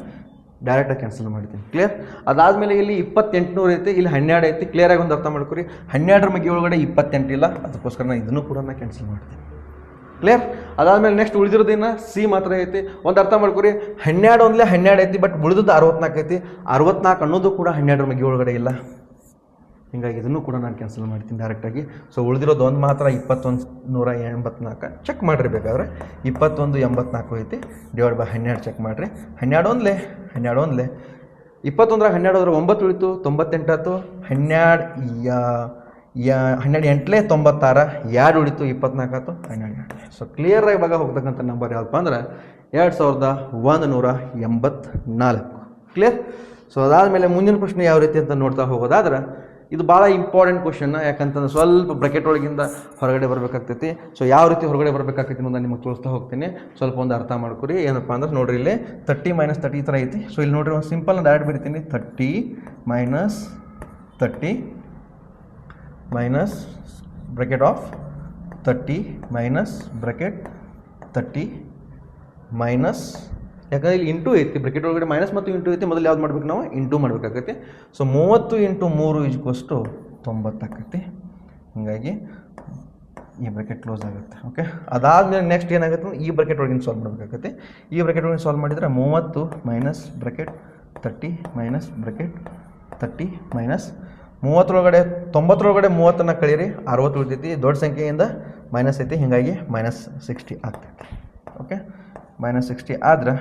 ಡೈರೆಕ್ಟಾಗಿ ಕ್ಯಾನ್ಸಲ್ ಮಾಡ್ತೀನಿ. ಕ್ಲಿಯರ್? ಅದಾದಮೇಲೆ ಇಲ್ಲಿ 2800 ಐತಿ, ಇಲ್ಲಿ 12 ಐತಿ. ಕ್ಲಿಯರಾಗಿ ಒಂದು ಅರ್ಥ ಮಾಡ್ಕೊರಿ, 12ರ ಮಗ್ಗಿ ಒಳಗಡೆ 28 ಇಲ್ಲ, ಅದಕ್ಕೋಸ್ಕರ ನಾನು ಇದನ್ನು ಕೂಡ ನಾನು ಕ್ಯಾನ್ಸಲ್ ಮಾಡ್ತೀನಿ. ಕ್ಲಿಯರ್? ಅದಾದಮೇಲೆ ನೆಕ್ಸ್ಟ್ ಉಳಿದಿರೋದೇನ ಸಿ ಮಾತ್ರ ಐತಿ. ಒಂದು ಅರ್ಥ ಮಾಡ್ಕೊರಿ, 12 ಒಂದಲೇ 12 ಐತಿ, ಬಟ್ ಉಳಿದದ್ದು 64 ಐತಿ. 64 ಅನ್ನೋದು ಕೂಡ 12ರ ಮಗ್ಗಿ ಒಳಗಡೆ ಇಲ್ಲ. ಹೀಗಾಗಿ ಇದನ್ನು ಕೂಡ ನಾನು ಕ್ಯಾನ್ಸಲ್ ಮಾಡ್ತೀನಿ ಡೈರೆಕ್ಟಾಗಿ. ಸೊ ಉಳಿದಿರೋದು ಒಂದು ಮಾತ್ರ 2184. ಚೆಕ್ ಮಾಡಿರಿ ಬೇಕಾದ್ರೆ. 2184 ಐತಿ, ಡಿವೈಡ್ ಬೈ 12 ಚೆಕ್ ಮಾಡಿರಿ. 12 ಒಂದಲೇ 21 12 ಹೋದ್ರೆ 9 ಉಳಿತು, 98 ಆಯ್ತು. 12 8 96, 2 ಉಳಿತು, 24 ಆಯ್ತು, 12. ಸೊ ಕ್ಲಿಯರಾಗಿ ಇವಾಗ ಹೋಗ್ತಕ್ಕಂಥ ನಂಬರ್ ಯಾವಪ್ಪ ಅಂದ್ರೆ 2184. ಕ್ಲಿಯರ್? ಸೊ ಅದಾದಮೇಲೆ ಮುಂದಿನ ಪ್ರಶ್ನೆ ಯಾವ ರೀತಿ ಅಂತ ನೋಡ್ತಾ ಹೋಗೋದಾದ್ರೆ, ಇದು ಭಾಳ ಇಂಪಾರ್ಟೆಂಟ್ ಕ್ವಶನ್. ಯಾಕಂತಂದ್ರೆ ಸ್ವಲ್ಪ ಬ್ರಾಕೆಟ್ ಒಳಗಿಂದ ಹೊರಗಡೆ ಬರಬೇಕಾಗ್ತೈತಿ. ಸೊ ಯಾವ ರೀತಿ ಹೊರಗಡೆ ಬರಬೇಕಾಗ್ತೈತಿ ಅನ್ನೋದು ನಿಮಗೆ ತೋರಿಸ್ತಾ ಹೋಗ್ತೀನಿ. ಸ್ವಲ್ಪ ಒಂದು ಅರ್ಥ ಮಾಡ್ಕೊರಿ. ಏನಪ್ಪ ಅಂದ್ರೆ ನೋಡ್ರಿ, ಇಲ್ಲಿ 30 - 30 ಈ ಥರ ಐತಿ. ಸೊ ಇಲ್ಲಿ ನೋಡ್ರಿ, ಒಂದು ಸಿಂಪಲ್ ಡೈರೆಕ್ಟ್ ಬರೀತೀನಿ. 30 - 30 minus bracket of 30 minus bracket 30 minus, ಯಾಕಂದರೆ ಇಲ್ಲಿ ಇಂಟು ಐತಿ, ಬ್ರಾಕೆಟ್ ಒಳಗಡೆ ಮೈನಸ್ ಮತ್ತು ಇಂಟು ಐತಿ. ಮೊದಲು ಯಾವ್ದು ಮಾಡ್ಬೇಕು, ನಾವು ಇಂಟು ಮಾಡಬೇಕಾಗತ್ತೆ. ಸೊ 30 × 3 = 90 ಆಕೈತಿ. ಹೀಗಾಗಿ ಈ ಬ್ರಾಕೆಟ್ ಕ್ಲೋಸ್ ಆಗುತ್ತೆ. ಓಕೆ, ಅದಾದಮೇಲೆ ನೆಕ್ಸ್ಟ್ ಏನಾಗುತ್ತೆ, ಈ ಬ್ರಾಕೆಟ್ ಒಳಗಿನ ಸಾಲ್ವ್ ಮಾಡಬೇಕಾಗತ್ತೆ. ಈ ಬ್ರಾಕೆಟ್ ಒಳಗಿನ ಸಾಲ್ವ್ ಮಾಡಿದರೆ 30 minus bracket 30 minus bracket 30 minus 30 90 30 ಕಳೀರಿ, 60 ಉಳಿತೈತಿ. ದೊಡ್ಡ ಸಂಖ್ಯೆಯಿಂದ ಮೈನಸ್ ಐತಿ, ಹೀಗಾಗಿ -60 ಆಗ್ತೈತಿ. ಓಕೆ, -60 ಆದ್ರೆ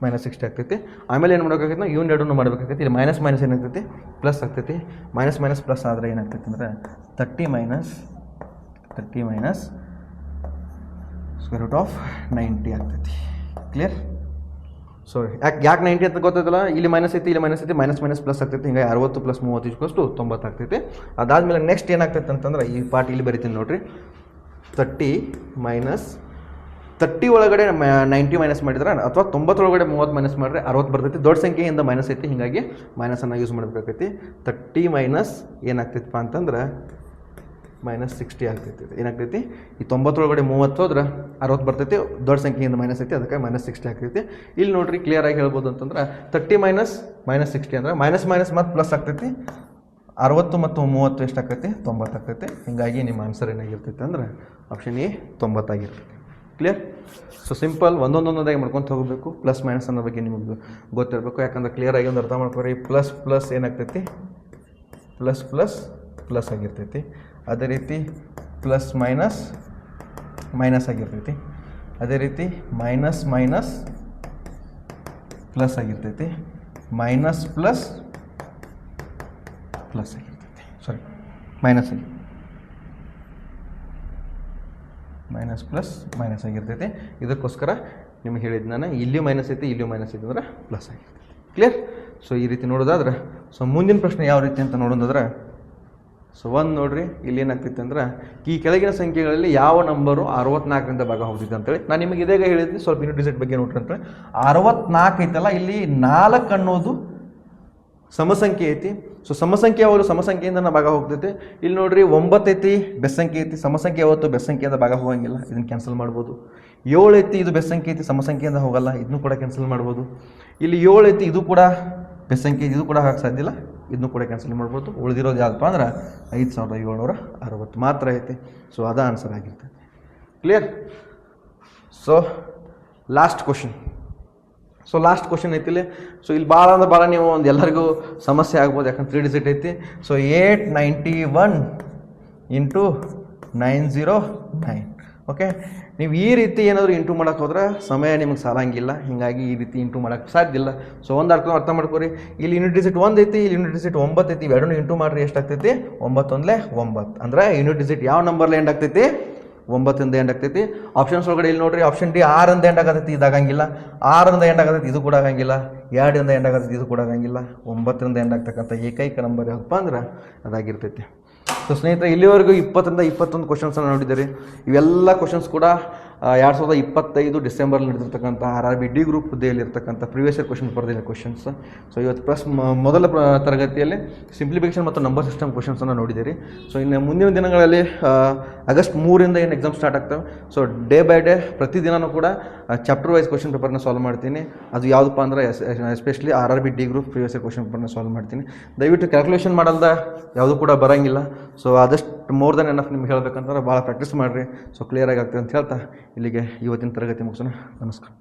-60 ಆಗ್ತೈತಿ. ಆಮೇಲೆ ಏನು ಮಾಡಬೇಕಾಗೈತೆ, ನಾವು ಇವ್ನ ಎರಡೂ ಮಾಡಬೇಕಾಗೈತಿ. ಇಲ್ಲಿ ಮೈನಸ್ ಏನಾಗ್ತೈತಿ, ಪ್ಲಸ್ ಆಗ್ತೈತಿ. ಮೈನಸ್ ಪ್ಲಸ್ ಆದರೆ ಏನಾಗ್ತೈತಿ ಅಂದರೆ 30 ಮೈನಸ್ √90 ಆಗ್ತೈತಿ. ಕ್ಲಿಯರ್. ಸೊ ಯಾಕೆ 90 ಅಂತ ಗೊತ್ತಾಯ್ತಲ್ಲ, ಇಲ್ಲಿ ಮೈನಸ್ ಐತಿ, ಇಲ್ಲಿ ಮೈನಸ್ ಐತಿ, ಮೈನಸ್ ಪ್ಲಸ್ ಆಗ್ತೈತಿ, ಹಿಂಗೆ 60 + 30 = 90 ಆಗ್ತೈತಿ. ಅದಾದಮೇಲೆ ನೆಕ್ಸ್ಟ್ ಏನಾಗ್ತೈತೆ ಅಂತಂದ್ರೆ ಈ ಪಾರ್ಟ್ ಇಲ್ಲಿ ಬರಿತೀನಿ ನೋಡಿರಿ. 30 ಒಳಗಡೆ 90 ಮೈನಸ್ ಮಾಡಿದ್ರೆ, ಅಥವಾ 90 ಒಳಗಡೆ 30 ಮೈನಸ್ ಮಾಡಿದ್ರೆ 60 ಬರ್ತೈತಿ. ದೊಡ್ಡ ಸಂಖ್ಯೆಯಿಂದ ಮೈನಸ್ ಐತಿ, ಹೀಗಾಗಿ ಮೈನಸನ್ನು ಯೂಸ್ ಮಾಡಬೇಕಾಗೈತಿ. 30 ಮೈನಸ್ ಏನಾಗ್ತೈತಪ್ಪ ಅಂತಂದ್ರೆ -60 ಆಗ್ತೈತಿ. ಏನಾಗ್ತೈತಿ, ಈ 90 ಒಳಗಡೆ 30 ಹೋದ್ರೆ 60 ಬರ್ತೈತಿ, ದೊಡ್ಡ ಸಂಖ್ಯೆಯಿಂದ ಮೈನಸ್ ಐತಿ, ಅದಕ್ಕೆ -60 ಆಗ್ತೈತಿ. ಇಲ್ಲಿ ನೋಡ್ರಿ ಕ್ಲಿಯರಾಗಿ ಹೇಳ್ಬೋದು ಅಂತಂದ್ರೆ 30 ಮೈನಸ್ -60 ಅಂದ್ರೆ ಮೈನಸ್ ಮತ್ತು ಪ್ಲಸ್ ಆಗ್ತೈತಿ. 60 ಮತ್ತು 30 ಎಷ್ಟು ಆಗ್ತೈತಿ, 90 ಆಗ್ತೈತಿ. ಹೀಗಾಗಿ ನಿಮ್ಮ ಆನ್ಸರ್ ಏನಾಗಿರ್ತೈತೆ ಅಂದ್ರೆ ಆಪ್ಷನ್ ಎ 90 ಆಗಿರ್ತೈತಿ. ಕ್ಲಿಯರ್. ಸೊ ಸಿಂಪಲ್ ಒಂದೊಂದಾಗಿ ಮಾಡ್ಕೊತ ಹೋಗಬೇಕು. ಪ್ಲಸ್ ಮೈನಸ್ ಅನ್ನೋ ಬಗ್ಗೆ ನಿಮಗೆ ಗೊತ್ತಿರಬೇಕು, ಯಾಕಂದ್ರೆ ಕ್ಲಿಯರಾಗಿ ಒಂದು ಅರ್ಥ ಮಾಡ್ಕೊರಿ. ಪ್ಲಸ್ ಏನಾಗ್ತೈತಿ, ಪ್ಲಸ್ ಆಗಿರ್ತೈತಿ. ಅದೇ ರೀತಿ ಪ್ಲಸ್ ಮೈನಸ್ ಆಗಿರ್ತೈತಿ. ಅದೇ ರೀತಿ ಮೈನಸ್ ಪ್ಲಸ್ ಆಗಿರ್ತೈತಿ. ಮೈನಸ್ ಪ್ಲಸ್ ಆಗಿರ್ತೈತಿ. ಸಾರಿ, ಮೈನಸ್ ಪ್ಲಸ್ ಮೈನಸ್ ಆಗಿರ್ತೈತಿ. ಇದಕ್ಕೋಸ್ಕರ ನಿಮ್ಗೆ ಹೇಳಿದ್ದು ನಾನು, ಇಲ್ಲಿಯೂ ಮೈನಸ್ ಐತಿ, ಇಲ್ಲಿಯೂ ಮೈನಸ್ ಐತಿ ಅಂದ್ರೆ ಪ್ಲಸ್ ಆಗಿರ್ತೈತಿ. ಕ್ಲಿಯರ್. ಸೊ ಈ ರೀತಿ ನೋಡೋದಾದ್ರೆ, ಸೊ ಮುಂದಿನ ಪ್ರಶ್ನೆ ಯಾವ ರೀತಿ ಅಂತ ನೋಡೋದಾದ್ರೆ, ಸೊ ಒಂದು ನೋಡ್ರಿ, ಇಲ್ಲಿ ಏನಾಗ್ತೈತೆ ಅಂದ್ರೆ ಈ ಕೆಳಗಿನ ಸಂಖ್ಯೆಗಳಲ್ಲಿ ಯಾವ ನಂಬರು 64ರಿಂದ ಭಾಗ ಹೋಗ್ತೈತೆ ಅಂತೇಳಿ ನಾನು ನಿಮಗೆ ಇದೇಗ ಹೇಳಿದ್ವಿ. ಸ್ವಲ್ಪ ಯೂನಿಟ್ ಡಿಜಿಟ್ ಬಗ್ಗೆ ನೋಡ್ರಿ ಅಂತೇಳಿ 64 ಐತಲ್ಲ, ಇಲ್ಲಿ 4 ಅನ್ನೋದು ಸಮಸಂಖ್ಯೆ ಐತಿ. ಸೊ ಸಮಸಂಖ್ಯೆ ಅವರು ಸಮಸಂಖ್ಯೆಯಿಂದ ಭಾಗ ಹೋಗ್ತೈತಿ. ಇಲ್ಲಿ ನೋಡ್ರಿ 9 ಐತಿ, ಬೆಸ್ಸಂಖ್ಯೆ ಐತಿ. ಸಮಸಂಖ್ಯೆ ಯಾವತ್ತು ಬೆಸ್ಸಂಖ್ಯೆಯಿಂದ ಭಾಗ ಹೋಗಂಗಿಲ್ಲ, ಇದನ್ನು ಕ್ಯಾನ್ಸಲ್ ಮಾಡ್ಬೋದು. 7 ಐತಿ, ಇದು ಬೆಸ್ಸಂಖ್ಯೆ ಐತಿ, ಸಮಸಂಖ್ಯೆಯಿಂದ ಹೋಗಲ್ಲ, ಇದನ್ನು ಕೂಡ ಕ್ಯಾನ್ಸಲ್ ಮಾಡ್ಬೋದು. ಇಲ್ಲಿ 7 ಐತಿ, ಇದು ಕೂಡ ಬೆಸ್ಸಂಖ್ಯೆ, ಇದು ಕೂಡ ಹಾಕಕ್ಕೆ ಸಾಧ್ಯ ಇಲ್ಲ, ಇದನ್ನು ಕೂಡ ಕ್ಯಾನ್ಸಲ್ ಮಾಡ್ಬೋದು. ಉಳಿದಿರೋದು ಯಾವುದಪ್ಪ ಅಂದ್ರೆ 5760 ಮಾತ್ರ ಐತಿ. ಸೊ ಅದ ಆನ್ಸರ್ ಆಗಿರ್ತೈತಿ. ಕ್ಲಿಯರ್. ಸೊ ಲಾಸ್ಟ್ ಕ್ವಶನ್ ಐತಿಲ್ಲಿ. ಸೊ ಇಲ್ಲಿ ಭಾಳ ಅಂದ್ರೆ ಭಾಳ ನೀವು ಒಂದು ಎಲ್ಲರಿಗೂ ಸಮಸ್ಯೆ ಆಗ್ಬೋದು, ಯಾಕಂದ್ರೆ 3 ಡಿಜಿಟ್ ಐತಿ. ಸೊ 891 × 909. ಓಕೆ, ನೀವು ಈ ರೀತಿ ಏನಾದರೂ ಇಂಟು ಮಾಡೋಕೆ ಹೋದ್ರೆ ಸಮಯ ನಿಮಗೆ ಸಾಲಂಗಿಲ್ಲ, ಹೀಗಾಗಿ ಈ ರೀತಿ ಇಂಟು ಮಾಡೋಕ್ಕೆ ಸಾಧ್ಯ ಇಲ್ಲ. ಸೊ ಒಂದು ಅರ್ಥ ಮಾಡ್ಕೊರಿ. ಇಲ್ಲಿ ಯೂನಿಟ್ ಡಿಜಿಟ್ 1 ಐತಿ, ಇಲ್ಲಿ ಯೂನಿಟ್ ಡಿಜಿಟ್ 9 ಐತಿ. ಇವೆರಡೂ ಇಂಟು ಮಾಡಿರಿ ಎಷ್ಟಾಗ್ತೈತಿ, 9 × 9 ಅಂದರೆ ಯೂನಿಟ್ ಡಿಜಿಟ್ ಯಾವ ನಂಬರ್ಲಿ ಎಂಡ್ ಆಗ್ತೈತಿ, 9 ಎಂಡ್ ಆಗ್ತೈತಿ. ಆಪ್ಷನ್ಸ್ ಒಳಗಡೆ ಇಲ್ಲಿ ನೋಡ್ರಿ, ಆಪ್ಷನ್ ಡಿ 6 ಎಂಡ್ ಆಗತೈತಿ, ಇದಾಗಂಗಿಲ್ಲ. 6 ಎಂಡ್ ಆಗತೈತಿ, ಇದು ಕೂಡ ಆಗಂಗಿಲ್ಲ. 2 ಎಂಡ್ ಆಗತೈತಿ, ಇದು ಕೂಡ ಆಗಂಗಿಲ್ಲ. 9 ಎಂಡ್ ಆಗ್ತಕ್ಕಂಥ ಏಕೈಕ ನಂಬರ್ ಯಾವಪ್ಪ ಅಂದ್ರೆ ಅದಾಗಿರ್ತೈತಿ. ಸೊ ಸ್ನೇಹಿತರೆ, ಇಲ್ಲಿವರೆಗೂ 20 ರಿಂದ 21 ಕ್ವಶನ್ಸನ್ನು ನೋಡಿದ್ದೀರಿ. ಇವೆಲ್ಲ ಕ್ವಶನ್ಸ್ ಕೂಡ 2025 ಡಿಸೆಂಬರ್ಲಿ ನಡೆದಿರ್ತಕ್ಕಂಥ RRB ಡಿ ಗ್ರೂಪ್ ಹುದ್ದೆಯಲ್ಲಿರ್ತಕ್ಕಂಥ ಪ್ರಿವಿಯಸ್ ಇಯರ್ ಕ್ವಶನ್ ಬರೆದಿಲ್ಲ ಕ್ವಶನ್ಸ್. ಸೊ ಇವತ್ತು ಮೊದಲ ತರಗತಿಯಲ್ಲಿ ಸಿಂಪ್ಲಿಫಿಕೇಷನ್ ಮತ್ತು ನಂಬರ್ ಸಿಸ್ಟಮ್ ಕ್ವಶನ್ಸನ್ನು ನೋಡಿದ್ದೀರಿ. ಸೊ ಇನ್ನು ಮುಂದಿನ ದಿನಗಳಲ್ಲಿ ಆಗಸ್ಟ್ 3 ರಿಂದ ಏನು ಎಕ್ಸಾಮ್ ಸ್ಟಾರ್ಟ್ ಆಗ್ತವೆ. ಸೊ ಡೇ ಬೈ ಡೇ ಪ್ರತಿದಿನವೂ ಕೂಡ ಚಾಪ್ಟರ್ ವೈಸ್ ಕ್ವಶನ್ ಪೇಪರ್ನ ಸಾಲ್ವ್ ಮಾಡ್ತೀನಿ. ಅದು ಯಾವುದಪ್ಪ ಅಂದ್ರೆ especially RRB D group previous year question ಪೇಪರ್ನ ಸಾಲ್ವ್ ಮಾಡ್ತೀನಿ. ದಯವಿಟ್ಟು ಕ್ಯಾಲ್ಕುಲೇಷನ್ ಮಾಡಲ್ದ ಯಾವುದು ಕೂಡ ಬರೋಂಗಿಲ್ಲ. ಸೊ ಆದಷ್ಟು ಮೋರ್ ದೆನ್ ಎನಫ್ ನಿಮ್ಗೆ ಹೇಳ್ಬೇಕಂತಂದ್ರೆ ಭಾಳ ಪ್ರಾಕ್ಟೀಸ್ ಮಾಡಿರಿ. ಸೊ ಕ್ಲಿಯರಾಗಿ ಆಗ್ತದೆ ಅಂತ ಹೇಳ್ತಾ ಇಲ್ಲಿಗೆ ಇವತ್ತಿನ ತರಗತಿ ಮುಗಿಸೋಣ. ನಮಸ್ಕಾರ.